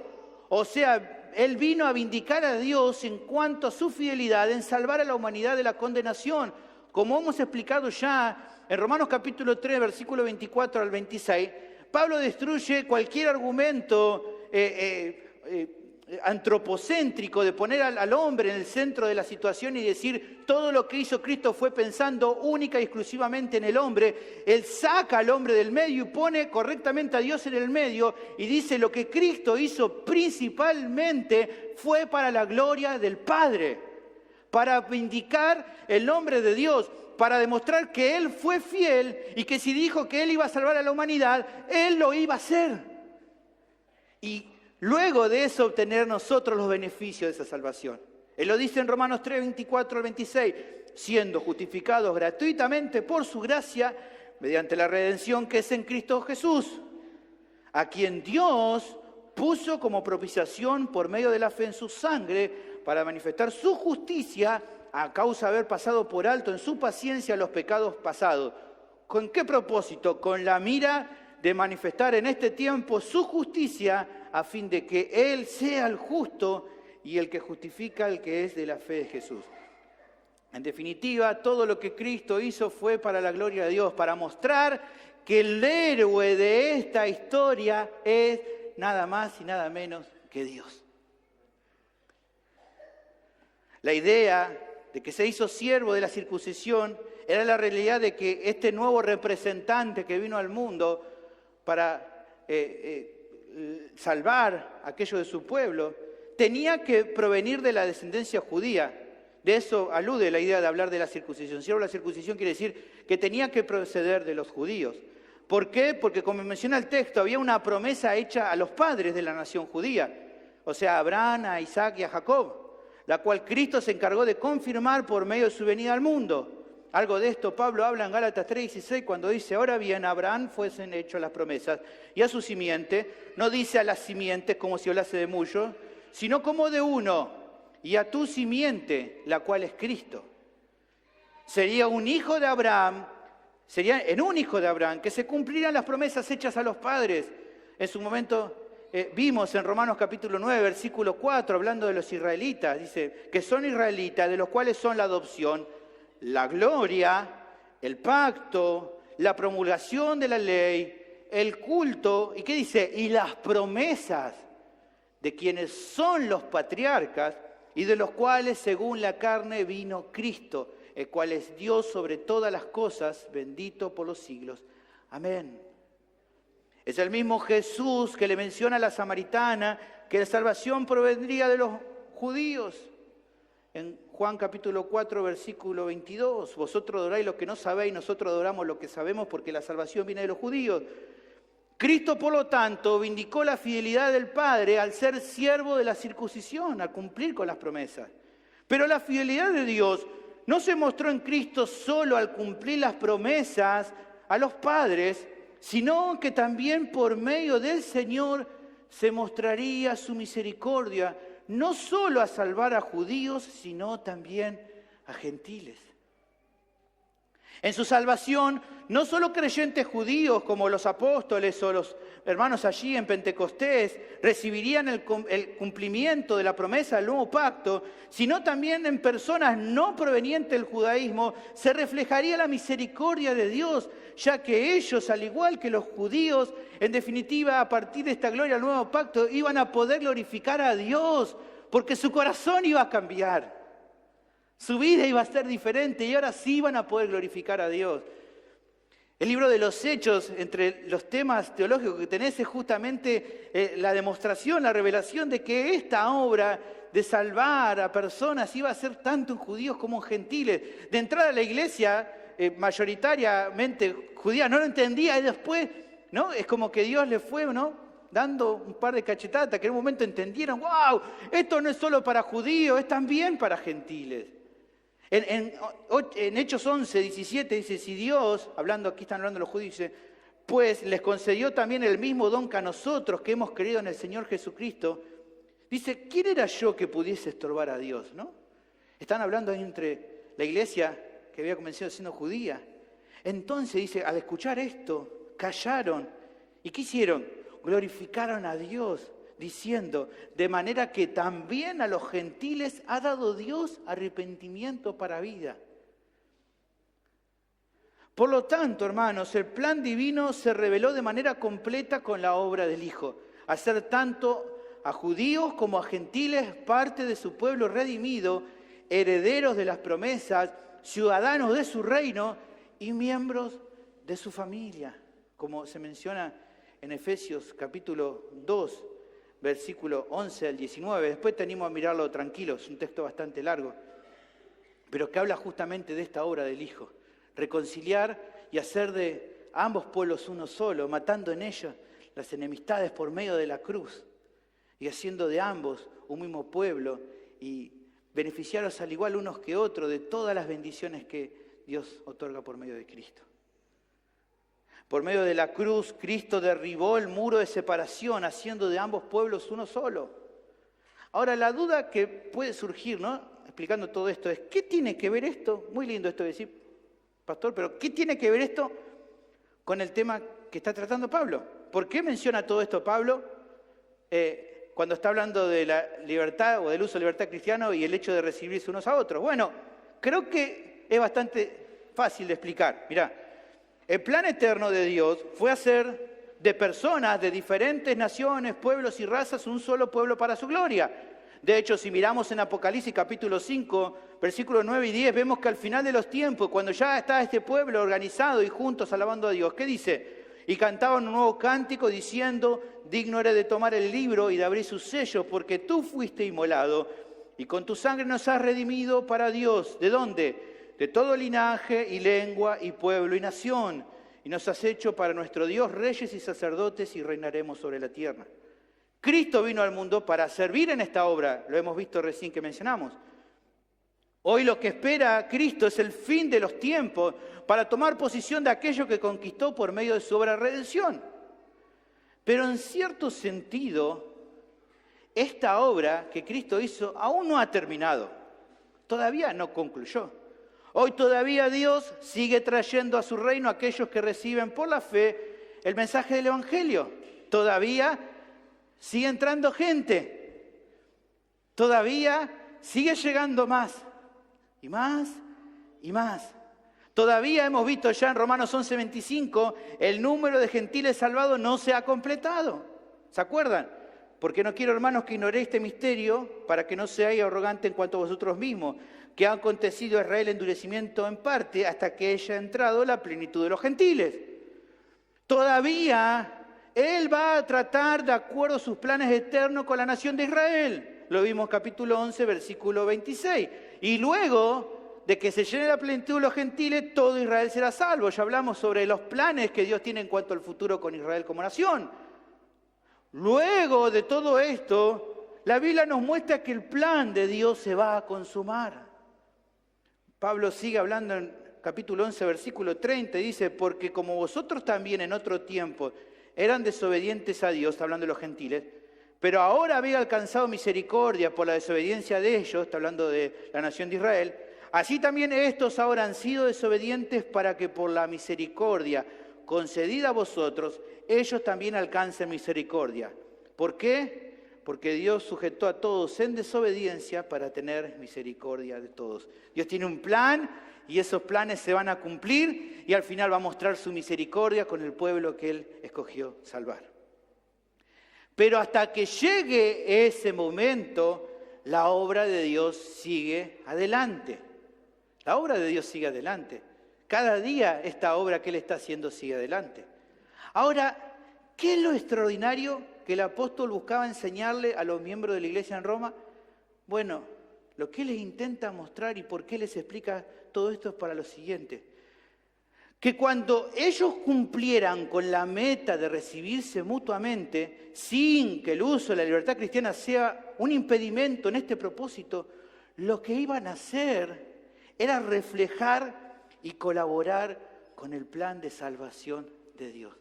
O sea, Él vino a vindicar a Dios en cuanto a su fidelidad en salvar a la humanidad de la condenación. Como hemos explicado ya en Romanos capítulo 3, versículo 24 al 26, Pablo destruye cualquier argumento antropocéntrico de poner al hombre en el centro de la situación y decir todo lo que hizo Cristo fue pensando única y exclusivamente en el hombre. Él saca al hombre del medio y pone correctamente a Dios en el medio y dice lo que Cristo hizo principalmente fue para la gloria del Padre, para vindicar el nombre de Dios, para demostrar que Él fue fiel y que si dijo que Él iba a salvar a la humanidad, Él lo iba a hacer. Y luego de eso obtener nosotros los beneficios de esa salvación. Él lo dice en Romanos 3, 24 al 26, siendo justificados gratuitamente por su gracia, mediante la redención que es en Cristo Jesús, a quien Dios puso como propiciación por medio de la fe en su sangre, para manifestar su justicia a causa de haber pasado por alto en su paciencia los pecados pasados. ¿Con qué propósito? Con la mira de manifestar en este tiempo su justicia, a fin de que Él sea el justo y el que justifica al que es de la fe de Jesús. En definitiva, todo lo que Cristo hizo fue para la gloria de Dios, para mostrar que el héroe de esta historia es nada más y nada menos que Dios. La idea de que se hizo siervo de la circuncisión era la realidad de que este nuevo representante que vino al mundo para salvar a aquello de su pueblo, tenía que provenir de la descendencia judía. De eso alude la idea de hablar de la circuncisión. Siervo de la circuncisión quiere decir que tenía que proceder de los judíos. ¿Por qué? Porque como menciona el texto, había una promesa hecha a los padres de la nación judía, o sea, a Abraham, a Isaac y a Jacob, la cual Cristo se encargó de confirmar por medio de su venida al mundo. Algo de esto Pablo habla en Gálatas 3:16 cuando dice, ahora bien, a Abraham fuesen hechas las promesas y a su simiente, no dice a las simientes como si hablase de muchos, sino como de uno, y a tu simiente, la cual es Cristo. Sería un hijo de Abraham, sería en un hijo de Abraham que se cumplirán las promesas hechas a los padres. En su momento vimos en Romanos capítulo 9, versículo 4, hablando de los israelitas, dice que son israelitas, de los cuales son la adopción, la gloria, el pacto, la promulgación de la ley, el culto, ¿y qué dice? Y las promesas de quienes son los patriarcas y de los cuales según la carne vino Cristo, el cual es Dios sobre todas las cosas, bendito por los siglos. Amén. Es el mismo Jesús que le menciona a la samaritana que la salvación provendría de los judíos. En Juan capítulo 4, versículo 22, vosotros adoráis lo que no sabéis, nosotros adoramos lo que sabemos porque la salvación viene de los judíos. Cristo, por lo tanto, vindicó la fidelidad del Padre al ser siervo de la circuncisión, al cumplir con las promesas. Pero la fidelidad de Dios no se mostró en Cristo solo al cumplir las promesas a los padres, sino que también por medio del Señor se mostraría su misericordia, no solo a salvar a judíos, sino también a gentiles. En su salvación, no solo creyentes judíos como los apóstoles o los hermanos allí en Pentecostés recibirían el cumplimiento de la promesa del nuevo pacto, sino también en personas no provenientes del judaísmo se reflejaría la misericordia de Dios, ya que ellos, al igual que los judíos, en definitiva, a partir de esta gloria del nuevo pacto, iban a poder glorificar a Dios, porque su corazón iba a cambiar. Su vida iba a ser diferente y ahora sí iban a poder glorificar a Dios. El libro de los Hechos, entre los temas teológicos que tenés, es justamente la demostración, la revelación de que esta obra de salvar a personas iba a ser tanto en judíos como en gentiles. De entrada a la iglesia, mayoritariamente judía, no lo entendía y después, ¿no? Es como que Dios le fue, ¿no?, dando un par de cachetadas, que en un momento entendieron, ¡wow! Esto no es solo para judíos, es también para gentiles. En Hechos 11, 17 dice, si Dios, aquí están hablando los judíos, dice, pues les concedió también el mismo don que a nosotros que hemos creído en el Señor Jesucristo. Dice, ¿quién era yo que pudiese estorbar a Dios? ¿No? Están hablando ahí entre la iglesia que había comenzado siendo judía. Entonces dice, al escuchar esto, callaron. ¿Y qué hicieron? Glorificaron a Dios, diciendo, de manera que también a los gentiles ha dado Dios arrepentimiento para vida. Por lo tanto, hermanos, el plan divino se reveló de manera completa con la obra del Hijo, hacer tanto a judíos como a gentiles parte de su pueblo redimido, herederos de las promesas, ciudadanos de su reino y miembros de su familia, como se menciona en Efesios capítulo 2, versículo 11 al 19. Después te animo a mirarlo tranquilo, es un texto bastante largo, pero que habla justamente de esta obra del Hijo. Reconciliar y hacer de ambos pueblos uno solo, matando en ellos las enemistades por medio de la cruz y haciendo de ambos un mismo pueblo y beneficiaros al igual unos que otros de todas las bendiciones que Dios otorga por medio de Cristo. Por medio de la cruz, Cristo derribó el muro de separación, haciendo de ambos pueblos uno solo. Ahora, la duda que puede surgir, ¿no?, explicando todo esto, es ¿qué tiene que ver esto? Muy lindo esto de decir, pastor, pero ¿qué tiene que ver esto con el tema que está tratando Pablo? ¿Por qué menciona todo esto Pablo cuando está hablando de la libertad o del uso de libertad cristiano y el hecho de recibirse unos a otros? Bueno, creo que es bastante fácil de explicar. Mirá, el plan eterno de Dios fue hacer de personas de diferentes naciones, pueblos y razas un solo pueblo para su gloria. De hecho, si miramos en Apocalipsis capítulo 5, versículos 9 y 10, vemos que al final de los tiempos, cuando ya está este pueblo organizado y juntos alabando a Dios, ¿qué dice? Y cantaban un nuevo cántico diciendo, digno eres de tomar el libro y de abrir sus sellos, porque tú fuiste inmolado y con tu sangre nos has redimido para Dios. ¿De dónde? De todo linaje y lengua y pueblo y nación. Y nos has hecho para nuestro Dios reyes y sacerdotes y reinaremos sobre la tierra. Cristo vino al mundo para servir en esta obra, lo hemos visto recién que mencionamos. Hoy lo que espera a Cristo es el fin de los tiempos para tomar posesión de aquello que conquistó por medio de su obra de redención. Pero en cierto sentido, esta obra que Cristo hizo aún no ha terminado, todavía no concluyó. Hoy todavía Dios sigue trayendo a su reino a aquellos que reciben por la fe el mensaje del Evangelio. Todavía sigue entrando gente. Todavía sigue llegando más y más y más. Todavía hemos visto ya en Romanos 11:25, el número de gentiles salvados no se ha completado. ¿Se acuerdan? Porque no quiero, hermanos, que ignoréis este misterio, para que no seáis arrogantes en cuanto a vosotros mismos, que ha acontecido a Israel endurecimiento en parte, hasta que haya entrado la plenitud de los gentiles. Todavía Él va a tratar de acuerdo a sus planes eternos con la nación de Israel. Lo vimos en capítulo 11, versículo 26. Y luego de que se llene la plenitud de los gentiles, todo Israel será salvo. Ya hablamos sobre los planes que Dios tiene en cuanto al futuro con Israel como nación. Luego de todo esto, la Biblia nos muestra que el plan de Dios se va a consumar. Pablo sigue hablando en capítulo 11, versículo 30, y dice, porque como vosotros también en otro tiempo eran desobedientes a Dios, hablando de los gentiles, pero ahora habéis alcanzado misericordia por la desobediencia de ellos, está hablando de la nación de Israel, así también estos ahora han sido desobedientes para que por la misericordia concedida a vosotros, ellos también alcancen misericordia. ¿Por qué? Porque Dios sujetó a todos en desobediencia para tener misericordia de todos. Dios tiene un plan y esos planes se van a cumplir y al final va a mostrar su misericordia con el pueblo que Él escogió salvar. Pero hasta que llegue ese momento, la obra de Dios sigue adelante. La obra de Dios sigue adelante. Cada día esta obra que Él está haciendo sigue adelante. Ahora, ¿qué es lo extraordinario que el apóstol buscaba enseñarle a los miembros de la iglesia en Roma? Bueno, lo que Él les intenta mostrar y por qué les explica todo esto es para lo siguiente. Que cuando ellos cumplieran con la meta de recibirse mutuamente, sin que el uso de la libertad cristiana sea un impedimento en este propósito, lo que iban a hacer era reflejar y colaborar con el plan de salvación de Dios.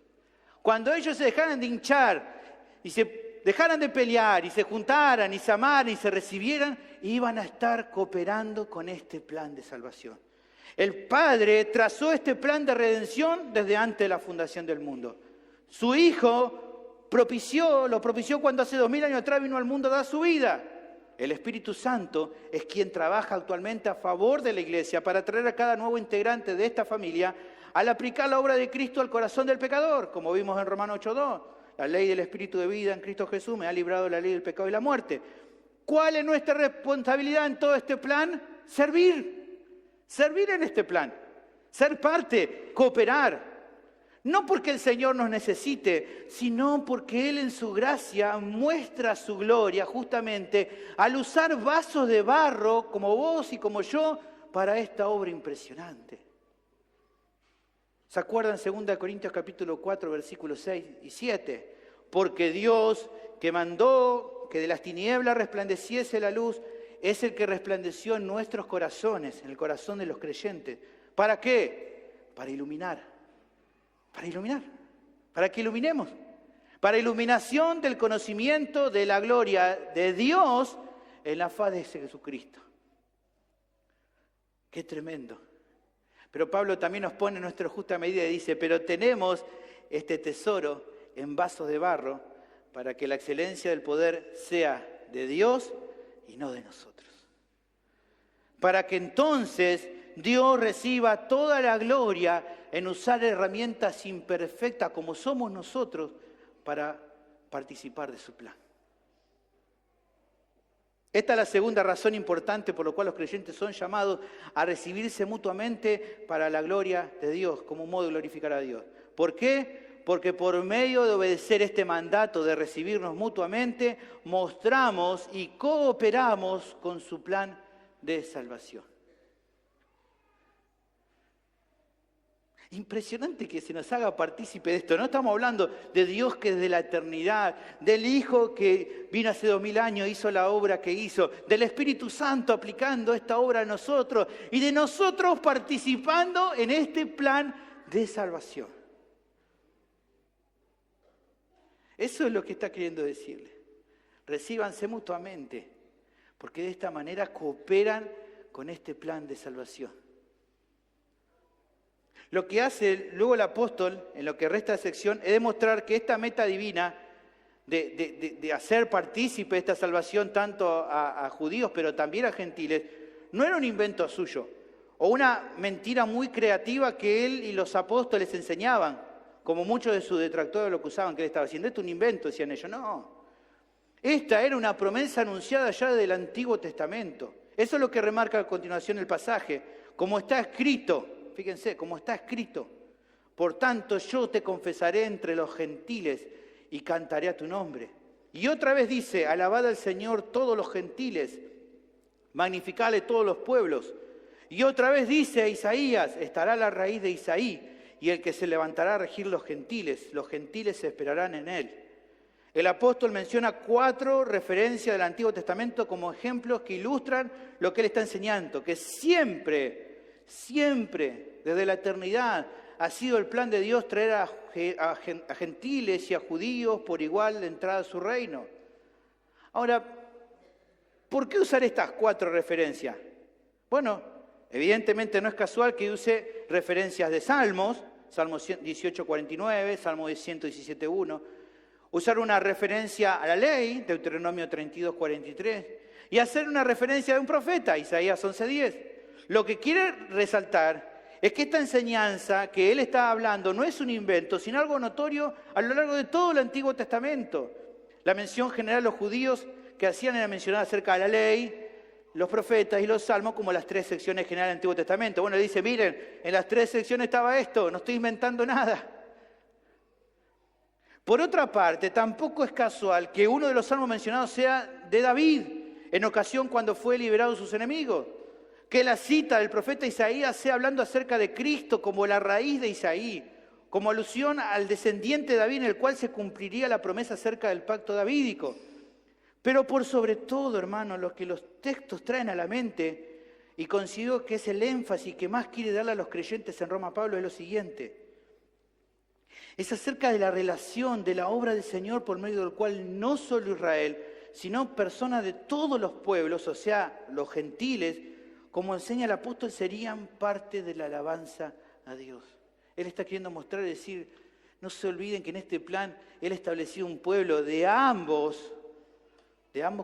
Cuando ellos se dejaran de hinchar y se dejaran de pelear y se juntaran y se amaran y se recibieran, iban a estar cooperando con este plan de salvación. El Padre trazó este plan de redención desde antes de la fundación del mundo. Su Hijo lo propició cuando hace 2000 años atrás vino al mundo a dar su vida. El Espíritu Santo es quien trabaja actualmente a favor de la Iglesia para traer a cada nuevo integrante de esta familia al aplicar la obra de Cristo al corazón del pecador, como vimos en Romanos 8:2. La ley del Espíritu de vida en Cristo Jesús me ha librado de la ley del pecado y la muerte. ¿Cuál es nuestra responsabilidad en todo este plan? Servir en este plan, ser parte, cooperar. No porque el Señor nos necesite, sino porque Él en su gracia muestra su gloria justamente al usar vasos de barro como vos y como yo para esta obra impresionante. ¿Se acuerdan 2 Corintios capítulo 4, versículos 6 y 7? Porque Dios que mandó que de las tinieblas resplandeciese la luz, es el que resplandeció en nuestros corazones, en el corazón de los creyentes. ¿Para qué? Para iluminar. Para que iluminemos. Para iluminación del conocimiento de la gloria de Dios en la faz de Jesucristo. Qué tremendo. Pero Pablo también nos pone en nuestra justa medida y dice, pero tenemos este tesoro en vasos de barro para que la excelencia del poder sea de Dios y no de nosotros. Para que entonces Dios reciba toda la gloria en usar herramientas imperfectas como somos nosotros para participar de su plan. Esta es la segunda razón importante por la cual los creyentes son llamados a recibirse mutuamente para la gloria de Dios, como un modo de glorificar a Dios. ¿Por qué? Porque por medio de obedecer este mandato de recibirnos mutuamente, mostramos y cooperamos con su plan de salvación. Impresionante que se nos haga partícipe de esto. No estamos hablando de Dios que desde la eternidad, del Hijo que vino hace 2000 años, hizo la obra que hizo, del Espíritu Santo aplicando esta obra a nosotros y de nosotros participando en este plan de salvación. Eso es lo que está queriendo decirle. Recíbanse mutuamente, porque de esta manera cooperan con este plan de salvación. Lo que hace luego el apóstol, en lo que resta de sección, es demostrar que esta meta divina de hacer partícipe de esta salvación tanto a judíos, pero también a gentiles, no era un invento suyo, o una mentira muy creativa que él y los apóstoles enseñaban, como muchos de sus detractores lo acusaban que él estaba haciendo. Esto es un invento, decían ellos. No, esta era una promesa anunciada ya del Antiguo Testamento. Eso es lo que remarca a continuación el pasaje. Como está escrito, fíjense, como está escrito. Por tanto, yo te confesaré entre los gentiles y cantaré a tu nombre. Y otra vez dice, alabad al Señor todos los gentiles, magnificadle todos los pueblos. Y otra vez dice Isaías, estará la raíz de Isaí, y el que se levantará a regir los gentiles se esperarán en él. El apóstol menciona 4 referencias del Antiguo Testamento como ejemplos que ilustran lo que él está enseñando, que siempre, desde la eternidad, ha sido el plan de Dios traer a gentiles y a judíos por igual de entrada a su reino. Ahora, ¿por qué usar estas 4 referencias? Bueno, evidentemente no es casual que use referencias de Salmos, Salmo 18:49, Salmo 117:1, usar una referencia a la ley, Deuteronomio 32:43, y hacer una referencia de un profeta, Isaías 11:10. Lo que quiere resaltar es que esta enseñanza que él está hablando no es un invento, sino algo notorio a lo largo de todo el Antiguo Testamento. La mención general a los judíos que hacían era mencionar acerca de la ley, los profetas y los salmos como las 3 secciones generales del Antiguo Testamento. Bueno, dice, miren, en las 3 secciones estaba esto, no estoy inventando nada. Por otra parte, tampoco es casual que uno de los salmos mencionados sea de David, en ocasión cuando fue liberado de sus enemigos. Que la cita del profeta Isaías sea hablando acerca de Cristo como la raíz de Isaí, como alusión al descendiente de David en el cual se cumpliría la promesa acerca del pacto davídico. Pero por sobre todo, hermanos, lo que los textos traen a la mente, y considero que es el énfasis que más quiere darle a los creyentes en Roma Pablo, es lo siguiente. Es acerca de la relación de la obra del Señor por medio del cual no solo Israel, sino personas de todos los pueblos, o sea, los gentiles, como enseña el apóstol, serían parte de la alabanza a Dios. Él está queriendo mostrar y decir, no se olviden que en este plan Él estableció un pueblo de ambos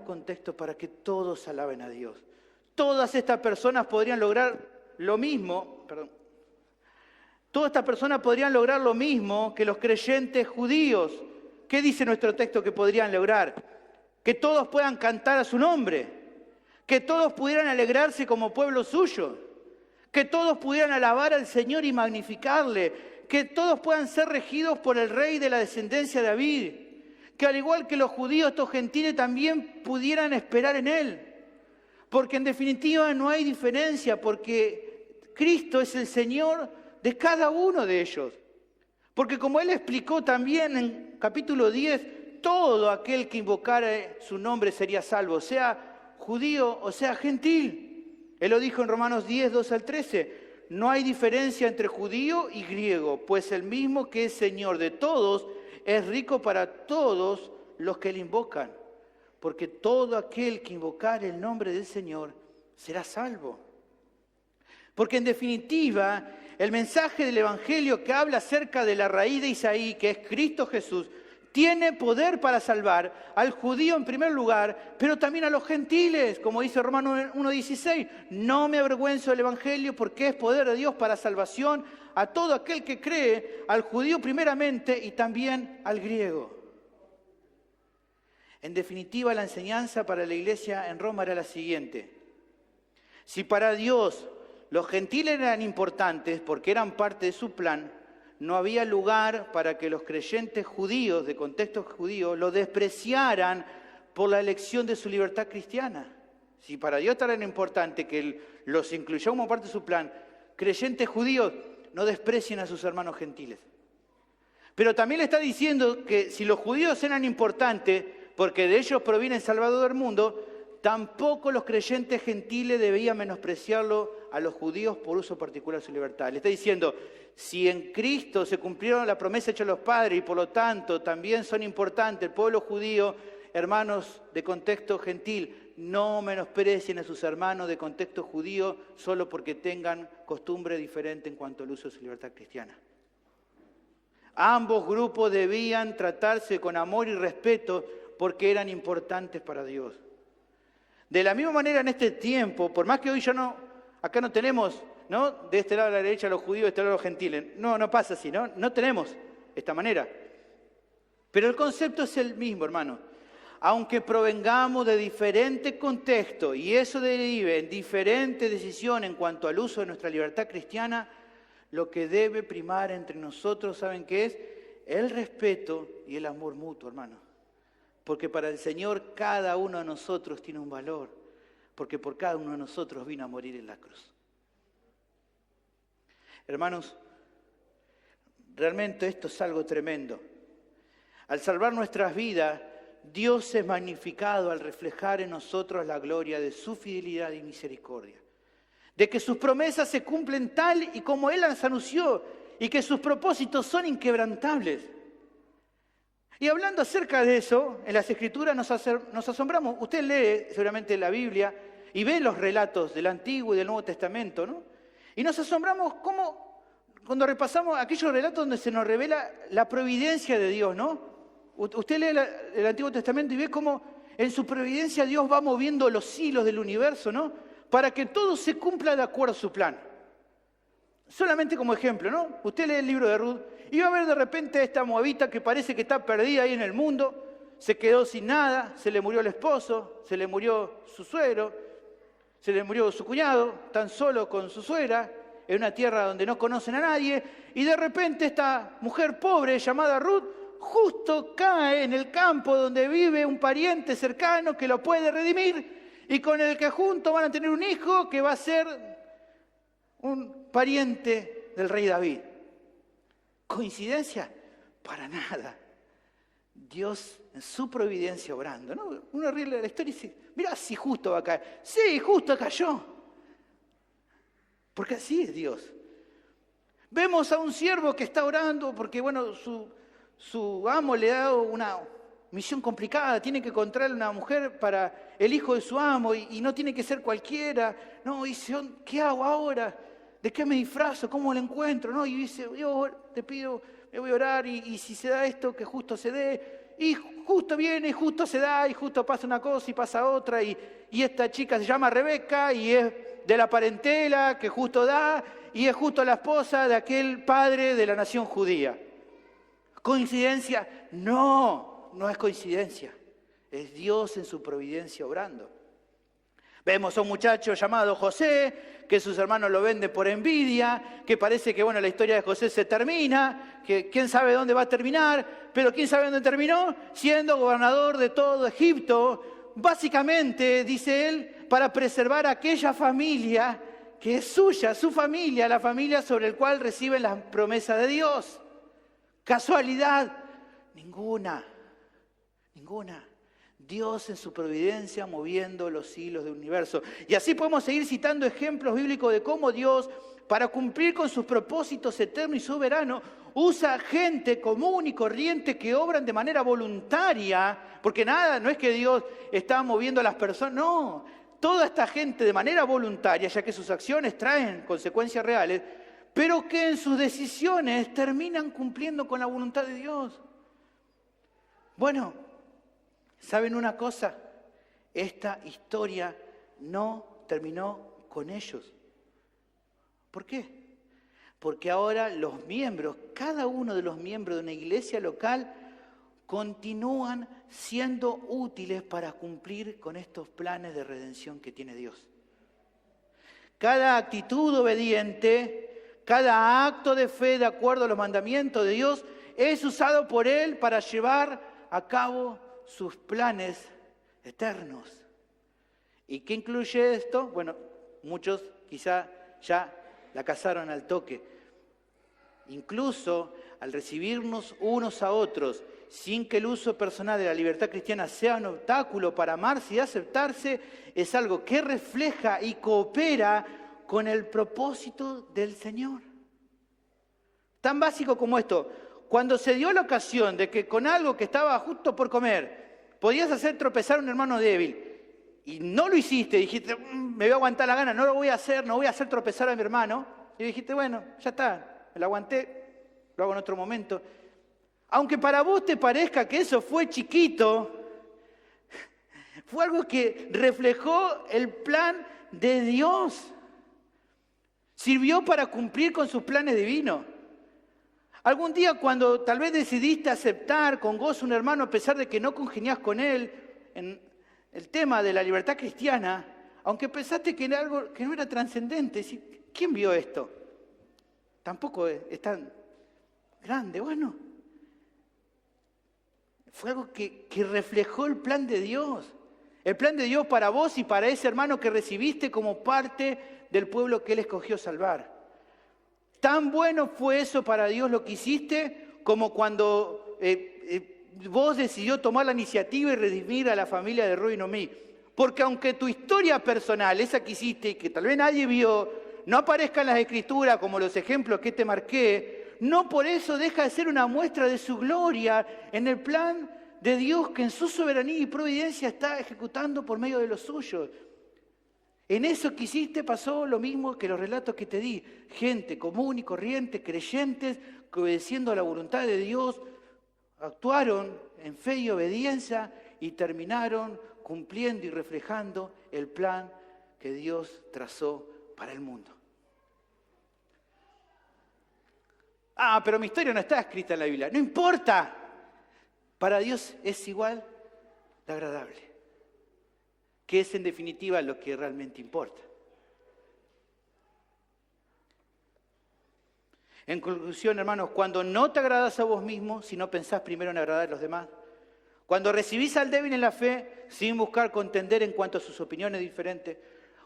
contextos para que todos alaben a Dios. Todas estas personas podrían lograr lo mismo, todas estas personas podrían lograr lo mismo que los creyentes judíos. ¿Qué dice nuestro texto que podrían lograr? Que todos puedan cantar a su nombre. Que todos pudieran alegrarse como pueblo suyo, que todos pudieran alabar al Señor y magnificarle, que todos puedan ser regidos por el rey de la descendencia de David, que al igual que los judíos, estos gentiles también pudieran esperar en Él. Porque en definitiva no hay diferencia, porque Cristo es el Señor de cada uno de ellos. Porque como Él explicó también en capítulo 10, todo aquel que invocara su nombre sería salvo, sea judío o sea gentil. Él lo dijo en Romanos 10, 2 al 13. No hay diferencia entre judío y griego, pues el mismo que es Señor de todos es rico para todos los que le invocan. Porque todo aquel que invocare el nombre del Señor será salvo. Porque en definitiva, el mensaje del Evangelio que habla acerca de la raíz de Isaí, que es Cristo Jesús, tiene poder para salvar al judío en primer lugar, pero también a los gentiles, como dice Romanos 1:16. No me avergüenzo del Evangelio porque es poder de Dios para salvación a todo aquel que cree, al judío primeramente y también al griego. En definitiva, la enseñanza para la iglesia en Roma era la siguiente. Si para Dios los gentiles eran importantes porque eran parte de su plan, no había lugar para que los creyentes judíos, de contexto judío, lo despreciaran por la elección de su libertad cristiana. Si para Dios era importante que los incluyó como parte de su plan, creyentes judíos no desprecien a sus hermanos gentiles. Pero también le está diciendo que si los judíos eran importantes, porque de ellos proviene el Salvador del mundo, tampoco los creyentes gentiles debían menospreciarlo a los judíos por uso particular de su libertad. Le está diciendo, si en Cristo se cumplieron la promesa hecha a los padres y por lo tanto también son importantes el pueblo judío, hermanos de contexto gentil, no menosprecien a sus hermanos de contexto judío solo porque tengan costumbre diferente en cuanto al uso de su libertad cristiana. Ambos grupos debían tratarse con amor y respeto porque eran importantes para Dios. De la misma manera en este tiempo, por más que hoy acá no tenemos ¿no? De este lado a la derecha los judíos, de este lado los gentiles. No pasa así, ¿no? No tenemos esta manera. Pero el concepto es el mismo, hermano. Aunque provengamos de diferentes contextos y eso derive en diferentes decisiones en cuanto al uso de nuestra libertad cristiana, lo que debe primar entre nosotros, ¿saben qué es? El respeto y el amor mutuo, hermano. Porque para el Señor cada uno de nosotros tiene un valor. Porque por cada uno de nosotros vino a morir en la cruz. Hermanos, realmente esto es algo tremendo. Al salvar nuestras vidas, Dios es magnificado al reflejar en nosotros la gloria de su fidelidad y misericordia. De que sus promesas se cumplen tal y como Él las anunció y que sus propósitos son inquebrantables. Y hablando acerca de eso, en las Escrituras nos asombramos. Usted lee seguramente la Biblia y ve los relatos del Antiguo y del Nuevo Testamento, ¿no? Y nos asombramos cómo, cuando repasamos aquellos relatos donde se nos revela la providencia de Dios, ¿no? Usted lee el Antiguo Testamento y ve cómo en su providencia Dios va moviendo los hilos del universo, ¿no? Para que todo se cumpla de acuerdo a su plan. Solamente como ejemplo, ¿no? Usted lee el libro de Ruth y va a ver de repente a esta moabita que parece que está perdida ahí en el mundo, se quedó sin nada, se le murió el esposo, se le murió su suegro, se le murió su cuñado, tan solo con su suegra, en una tierra donde no conocen a nadie, y de repente esta mujer pobre llamada Ruth justo cae en el campo donde vive un pariente cercano que lo puede redimir y con el que juntos van a tener un hijo que va a ser un pariente del rey David. ¿Coincidencia? Para nada. Dios en su providencia obrando, ¿no? Uno ríe de la historia y dice, mira si justo va a caer. Sí, justo cayó. Porque así es Dios. Vemos a un siervo que está orando porque, bueno, su amo le ha dado una misión complicada, tiene que encontrar una mujer para el hijo de su amo y no tiene que ser cualquiera. No, dice, ¿qué hago ahora? ¿De qué me disfrazo? ¿Cómo lo encuentro? ¿No? Y dice, yo te pido, me voy a orar y si se da esto, que justo se dé. Y justo viene, y justo se da, y justo pasa una cosa y pasa otra. Y esta chica se llama Rebeca y es de la parentela que justo da y es justo la esposa de aquel padre de la nación judía. ¿Coincidencia? No, no es coincidencia. Es Dios en su providencia obrando. Vemos a un muchacho llamado José, que sus hermanos lo venden por envidia, que parece que bueno, la historia de José se termina, que quién sabe dónde va a terminar, pero quién sabe dónde terminó, siendo gobernador de todo Egipto, básicamente, dice él, para preservar a aquella familia que es suya, su familia, la familia sobre la cual reciben las promesas de Dios. ¿Casualidad? Ninguna. Dios en su providencia moviendo los hilos del universo. Y así podemos seguir citando ejemplos bíblicos de cómo Dios, para cumplir con sus propósitos eternos y soberanos, usa gente común y corriente que obran de manera voluntaria, porque no es que Dios está moviendo a las personas, no. Toda esta gente de manera voluntaria, ya que sus acciones traen consecuencias reales, pero que en sus decisiones terminan cumpliendo con la voluntad de Dios. Bueno, ¿saben una cosa? Esta historia no terminó con ellos. ¿Por qué? Porque ahora los miembros, cada uno de los miembros de una iglesia local, continúan siendo útiles para cumplir con estos planes de redención que tiene Dios. Cada actitud obediente, cada acto de fe de acuerdo a los mandamientos de Dios es usado por Él para llevar a cabo sus planes eternos. ¿Y qué incluye esto? Bueno, muchos quizá ya la cazaron al toque. Incluso al recibirnos unos a otros, sin que el uso personal de la libertad cristiana sea un obstáculo para amarse y aceptarse, es algo que refleja y coopera con el propósito del Señor. Tan básico como esto. Cuando se dio la ocasión de que con algo que estaba justo por comer, podías hacer tropezar a un hermano débil, y no lo hiciste, dijiste, me voy a aguantar la gana, no lo voy a hacer, no voy a hacer tropezar a mi hermano, y dijiste, bueno, ya está, me lo aguanté, lo hago en otro momento. Aunque para vos te parezca que eso fue chiquito, fue algo que reflejó el plan de Dios. Sirvió para cumplir con sus planes divinos. Algún día cuando tal vez decidiste aceptar con gozo a un hermano a pesar de que no congeniás con él en el tema de la libertad cristiana, aunque pensaste que era algo que no era trascendente, ¿quién vio esto? Tampoco es tan grande. Bueno, fue algo que reflejó el plan de Dios. El plan de Dios para vos y para ese hermano que recibiste como parte del pueblo que Él escogió salvar. Tan bueno fue eso para Dios lo que hiciste como cuando vos decidió tomar la iniciativa y redimir a la familia de Roy y Noemí. Porque aunque tu historia personal, esa que hiciste y que tal vez nadie vio, no aparezca en las Escrituras como los ejemplos que te marqué, no por eso deja de ser una muestra de su gloria en el plan de Dios que en su soberanía y providencia está ejecutando por medio de los suyos. En eso que hiciste pasó lo mismo que los relatos que te di. Gente común y corriente, creyentes, que obedeciendo a la voluntad de Dios, actuaron en fe y obediencia y terminaron cumpliendo y reflejando el plan que Dios trazó para el mundo. Pero mi historia no está escrita en la Biblia. No importa. Para Dios es igual de agradable, que es en definitiva lo que realmente importa. En conclusión, hermanos, cuando no te agradas a vos mismo, si no pensás primero en agradar a los demás, cuando recibís al débil en la fe, sin buscar contender en cuanto a sus opiniones diferentes,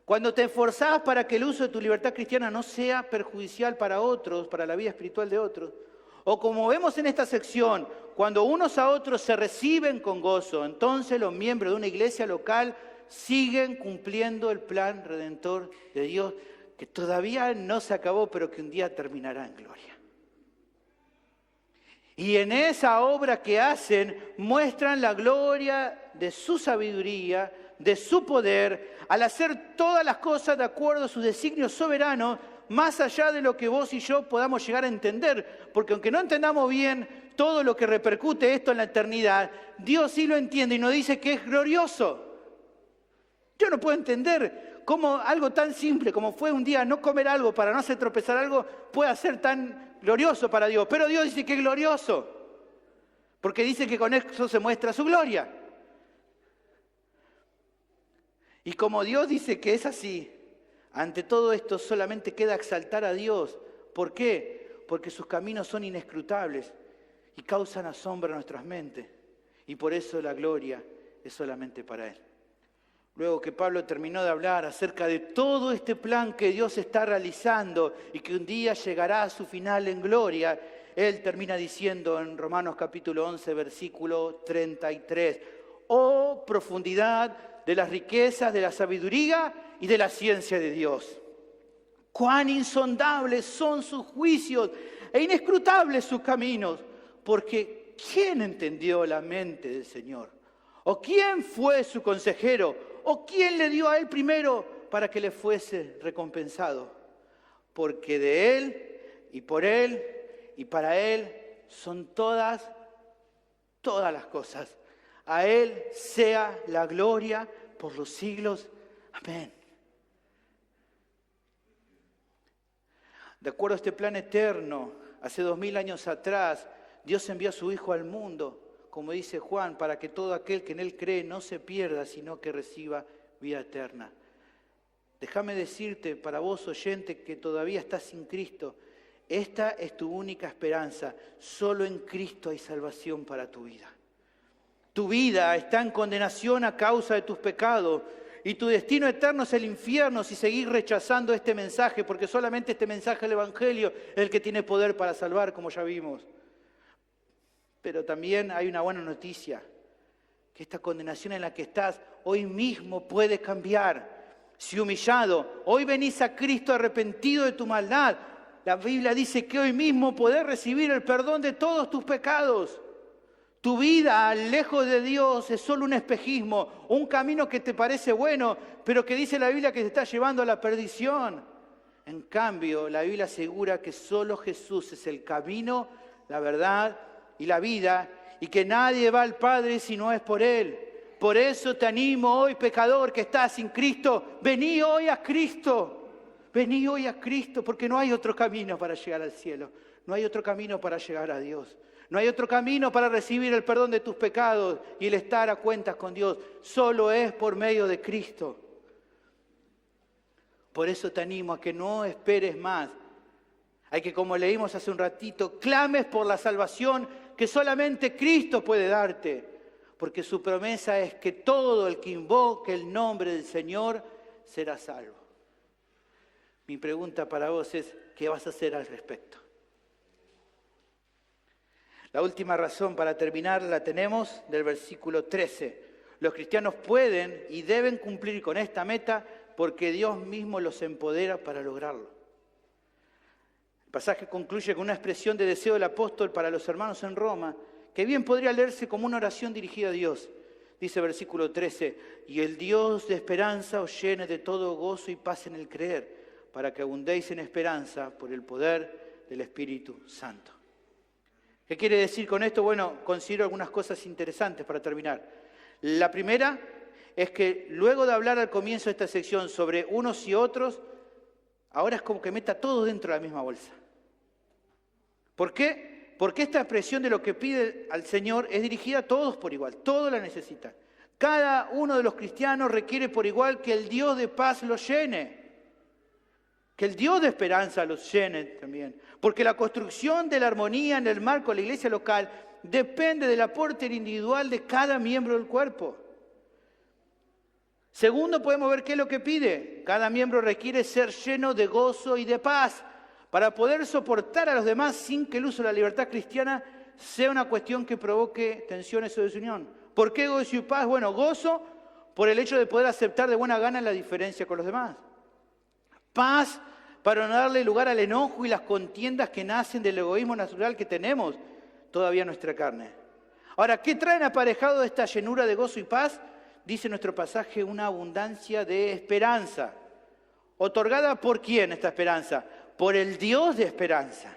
cuando te esforzás para que el uso de tu libertad cristiana no sea perjudicial para otros, para la vida espiritual de otros, o como vemos en esta sección, cuando unos a otros se reciben con gozo, entonces los miembros de una iglesia local siguen cumpliendo el plan redentor de Dios, que todavía no se acabó, pero que un día terminará en gloria. Y en esa obra que hacen, muestran la gloria de su sabiduría, de su poder, al hacer todas las cosas de acuerdo a sus designios soberanos, más allá de lo que vos y yo podamos llegar a entender, porque aunque no entendamos bien todo lo que repercute esto en la eternidad, Dios sí lo entiende y nos dice que es glorioso. Yo no puedo entender cómo algo tan simple como fue un día no comer algo para no hacer tropezar algo pueda ser tan glorioso para Dios, pero Dios dice que es glorioso, porque dice que con eso se muestra su gloria. Y como Dios dice que es así, ante todo esto solamente queda exaltar a Dios. ¿Por qué? Porque sus caminos son inescrutables y causan asombro a nuestras mentes. Y por eso la gloria es solamente para Él. Luego que Pablo terminó de hablar acerca de todo este plan que Dios está realizando y que un día llegará a su final en gloria, Él termina diciendo en Romanos capítulo 11, versículo 33, «Oh profundidad de las riquezas, de la sabiduría y de la ciencia de Dios. Cuán insondables son sus juicios e inescrutables sus caminos, porque ¿quién entendió la mente del Señor? ¿O quién fue su consejero? ¿O quién le dio a Él primero para que le fuese recompensado? Porque de Él y por Él y para Él son todas las cosas. A Él sea la gloria por los siglos. Amén». De acuerdo a este plan eterno, hace 2000 años atrás, Dios envió a su Hijo al mundo, como dice Juan, para que todo aquel que en Él cree no se pierda, sino que reciba vida eterna. Déjame decirte, para vos oyente que todavía estás sin Cristo, esta es tu única esperanza. Solo en Cristo hay salvación para tu vida. Tu vida está en condenación a causa de tus pecados. Y tu destino eterno es el infierno si seguís rechazando este mensaje, porque solamente este mensaje del Evangelio es el que tiene poder para salvar, como ya vimos. Pero también hay una buena noticia, que esta condenación en la que estás hoy mismo puede cambiar. Si humillado, hoy venís a Cristo arrepentido de tu maldad, la Biblia dice que hoy mismo podés recibir el perdón de todos tus pecados. Tu vida lejos de Dios es solo un espejismo, un camino que te parece bueno, pero que dice la Biblia que te está llevando a la perdición. En cambio, la Biblia asegura que solo Jesús es el camino, la verdad y la vida, y que nadie va al Padre si no es por Él. Por eso te animo hoy, pecador que estás sin Cristo, vení hoy a Cristo. Vení hoy a Cristo porque no hay otro camino para llegar al cielo. No hay otro camino para llegar a Dios. No hay otro camino para recibir el perdón de tus pecados y el estar a cuentas con Dios. Solo es por medio de Cristo. Por eso te animo a que no esperes más. Hay que, como leímos hace un ratito, clames por la salvación que solamente Cristo puede darte. Porque su promesa es que todo el que invoque el nombre del Señor será salvo. Mi pregunta para vos es, ¿qué vas a hacer al respecto? La última razón para terminar la tenemos del versículo 13. Los cristianos pueden y deben cumplir con esta meta porque Dios mismo los empodera para lograrlo. El pasaje concluye con una expresión de deseo del apóstol para los hermanos en Roma, que bien podría leerse como una oración dirigida a Dios. Dice versículo 13, y el Dios de esperanza os llene de todo gozo y paz en el creer, para que abundéis en esperanza por el poder del Espíritu Santo. ¿Qué quiere decir con esto? Bueno, considero algunas cosas interesantes para terminar. La primera es que luego de hablar al comienzo de esta sección sobre unos y otros, ahora es como que meta todo dentro de la misma bolsa. ¿Por qué? Porque esta expresión de lo que pide al Señor es dirigida a todos por igual, todos la necesitan. Cada uno de los cristianos requiere por igual que el Dios de paz los llene. Que el Dios de esperanza los llene también. Porque la construcción de la armonía en el marco de la iglesia local depende del aporte individual de cada miembro del cuerpo. Segundo, podemos ver qué es lo que pide. Cada miembro requiere ser lleno de gozo y de paz para poder soportar a los demás sin que el uso de la libertad cristiana sea una cuestión que provoque tensiones o desunión. ¿Por qué gozo y paz? Bueno, gozo por el hecho de poder aceptar de buena gana la diferencia con los demás. Paz para no darle lugar al enojo y las contiendas que nacen del egoísmo natural que tenemos todavía en nuestra carne. Ahora, ¿qué traen aparejado esta llenura de gozo y paz? Dice nuestro pasaje, una abundancia de esperanza. ¿Otorgada por quién esta esperanza? Por el Dios de esperanza.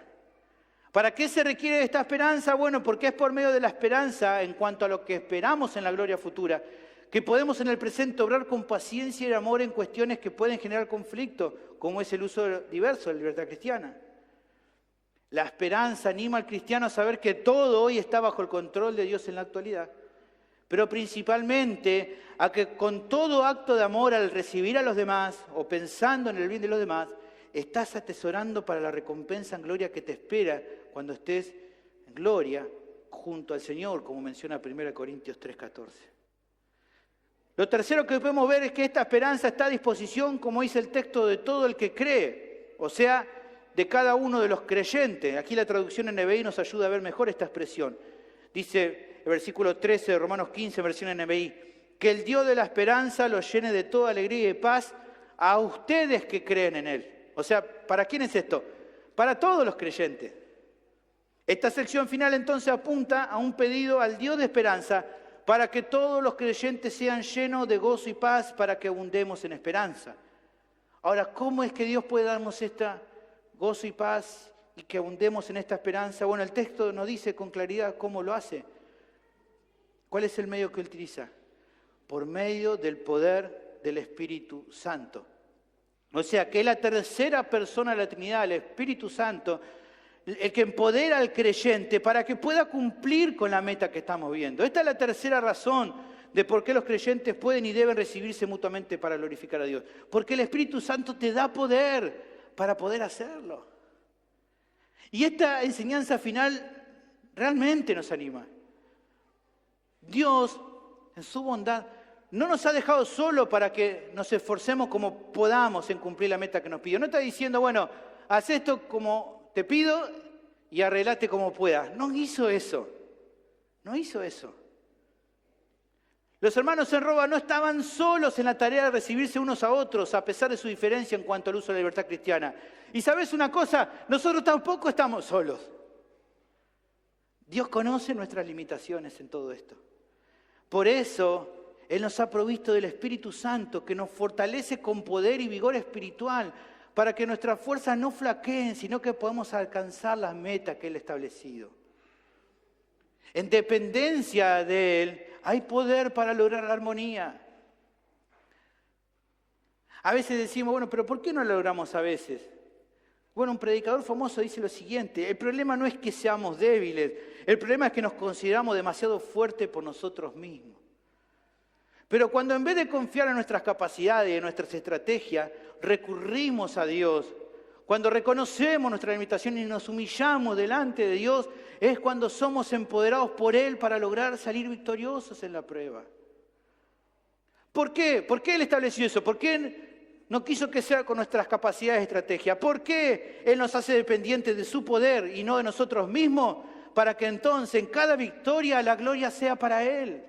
¿Para qué se requiere esta esperanza? Bueno, porque es por medio de la esperanza en cuanto a lo que esperamos en la gloria futura, que podemos en el presente obrar con paciencia y amor en cuestiones que pueden generar conflicto, como es el uso diverso de la libertad cristiana. La esperanza anima al cristiano a saber que todo hoy está bajo el control de Dios en la actualidad, pero principalmente a que con todo acto de amor al recibir a los demás o pensando en el bien de los demás, estás atesorando para la recompensa en gloria que te espera cuando estés en gloria junto al Señor, como menciona 1 Corintios 3:14. Lo tercero que podemos ver es que esta esperanza está a disposición, como dice el texto, de todo el que cree, o sea, de cada uno de los creyentes. Aquí la traducción en NBI nos ayuda a ver mejor esta expresión. Dice el versículo 13 de Romanos 15, versión NBI, que el Dios de la esperanza los llene de toda alegría y paz a ustedes que creen en Él. O sea, ¿para quién es esto? Para todos los creyentes. Esta sección final entonces apunta a un pedido al Dios de esperanza para que todos los creyentes sean llenos de gozo y paz, para que abundemos en esperanza. Ahora, ¿cómo es que Dios puede darnos esta gozo y paz y que abundemos en esta esperanza? Bueno, el texto nos dice con claridad cómo lo hace. ¿Cuál es el medio que utiliza? Por medio del poder del Espíritu Santo. O sea, que es la tercera persona de la Trinidad, el Espíritu Santo, el que empodera al creyente para que pueda cumplir con la meta que estamos viendo. Esta es la tercera razón de por qué los creyentes pueden y deben recibirse mutuamente para glorificar a Dios. Porque el Espíritu Santo te da poder para poder hacerlo. Y esta enseñanza final realmente nos anima. Dios, en su bondad, no nos ha dejado solo para que nos esforcemos como podamos en cumplir la meta que nos pidió. No está diciendo, bueno, haz esto como te pido y arreglate como puedas. No hizo eso. No hizo eso. Los hermanos en Roma no estaban solos en la tarea de recibirse unos a otros, a pesar de su diferencia en cuanto al uso de la libertad cristiana. Y ¿sabes una cosa? Nosotros tampoco estamos solos. Dios conoce nuestras limitaciones en todo esto. Por eso Él nos ha provisto del Espíritu Santo, que nos fortalece con poder y vigor espiritual, para que nuestras fuerzas no flaqueen, sino que podamos alcanzar las metas que Él ha establecido. En dependencia de Él, hay poder para lograr la armonía. A veces decimos, bueno, pero ¿por qué no lo logramos a veces? Bueno, un predicador famoso dice lo siguiente: el problema no es que seamos débiles, el problema es que nos consideramos demasiado fuertes por nosotros mismos. Pero cuando en vez de confiar en nuestras capacidades y en nuestras estrategias, recurrimos a Dios, cuando reconocemos nuestras limitaciones y nos humillamos delante de Dios, es cuando somos empoderados por Él para lograr salir victoriosos en la prueba. ¿Por qué? ¿Por qué Él estableció eso? ¿Por qué no quiso que sea con nuestras capacidades y estrategias? ¿Por qué Él nos hace dependientes de su poder y no de nosotros mismos? Para que entonces en cada victoria la gloria sea para Él.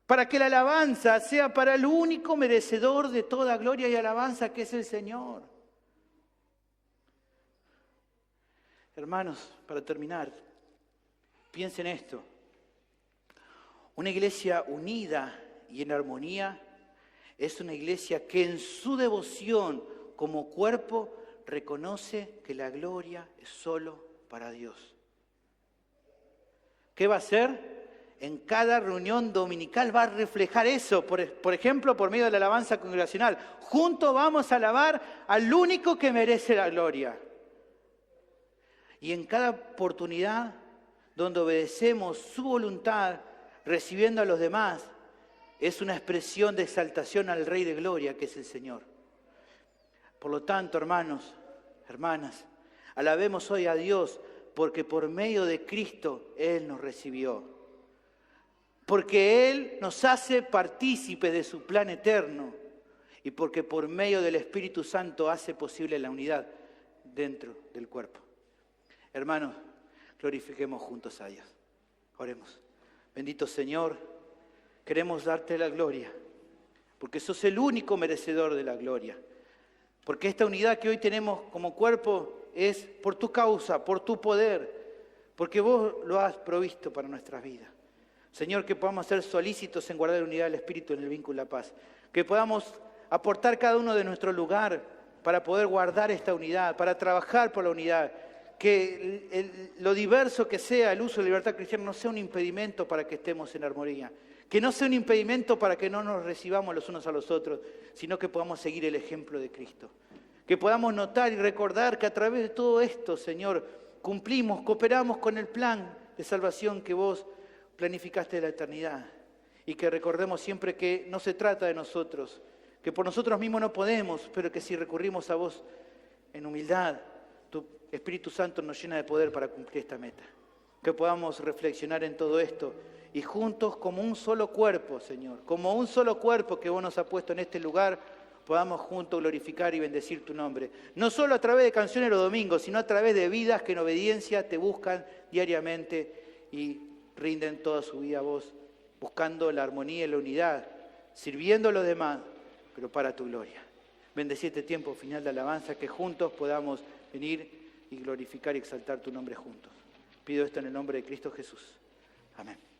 Para que la alabanza sea para el único merecedor de toda gloria y alabanza, que es el Señor. Hermanos, para terminar, piensen esto. Una iglesia unida y en armonía es una iglesia que en su devoción como cuerpo reconoce que la gloria es solo para Dios. ¿Qué va a hacer? En cada reunión dominical va a reflejar eso, por ejemplo, por medio de la alabanza congregacional. Juntos vamos a alabar al único que merece la gloria. Y en cada oportunidad donde obedecemos su voluntad, recibiendo a los demás, es una expresión de exaltación al Rey de Gloria, que es el Señor. Por lo tanto, hermanos, hermanas, alabemos hoy a Dios, porque por medio de Cristo Él nos recibió. Porque Él nos hace partícipes de su plan eterno y porque por medio del Espíritu Santo hace posible la unidad dentro del cuerpo. Hermanos, glorifiquemos juntos a Dios. Oremos. Bendito Señor, queremos darte la gloria, porque sos el único merecedor de la gloria. Porque esta unidad que hoy tenemos como cuerpo es por tu causa, por tu poder, porque vos lo has provisto para nuestras vidas. Señor, que podamos ser solícitos en guardar la unidad del Espíritu en el vínculo de la paz. Que podamos aportar cada uno de nuestro lugar para poder guardar esta unidad, para trabajar por la unidad. Que lo diverso que sea el uso de la libertad cristiana no sea un impedimento para que estemos en armonía. Que no sea un impedimento para que no nos recibamos los unos a los otros, sino que podamos seguir el ejemplo de Cristo. Que podamos notar y recordar que a través de todo esto, Señor, cumplimos, cooperamos con el plan de salvación que vos planificaste de la eternidad, y que recordemos siempre que no se trata de nosotros, que por nosotros mismos no podemos, pero que si recurrimos a vos en humildad, tu Espíritu Santo nos llena de poder para cumplir esta meta. Que podamos reflexionar en todo esto y juntos como un solo cuerpo, Señor, como un solo cuerpo que vos nos has puesto en este lugar, podamos juntos glorificar y bendecir tu nombre. No solo a través de canciones los domingos, sino a través de vidas que en obediencia te buscan diariamente y rinden toda su vida a vos, buscando la armonía y la unidad, sirviendo a los demás, pero para tu gloria. Bendecí este tiempo final de alabanza, que juntos podamos venir y glorificar y exaltar tu nombre juntos. Pido esto en el nombre de Cristo Jesús. Amén.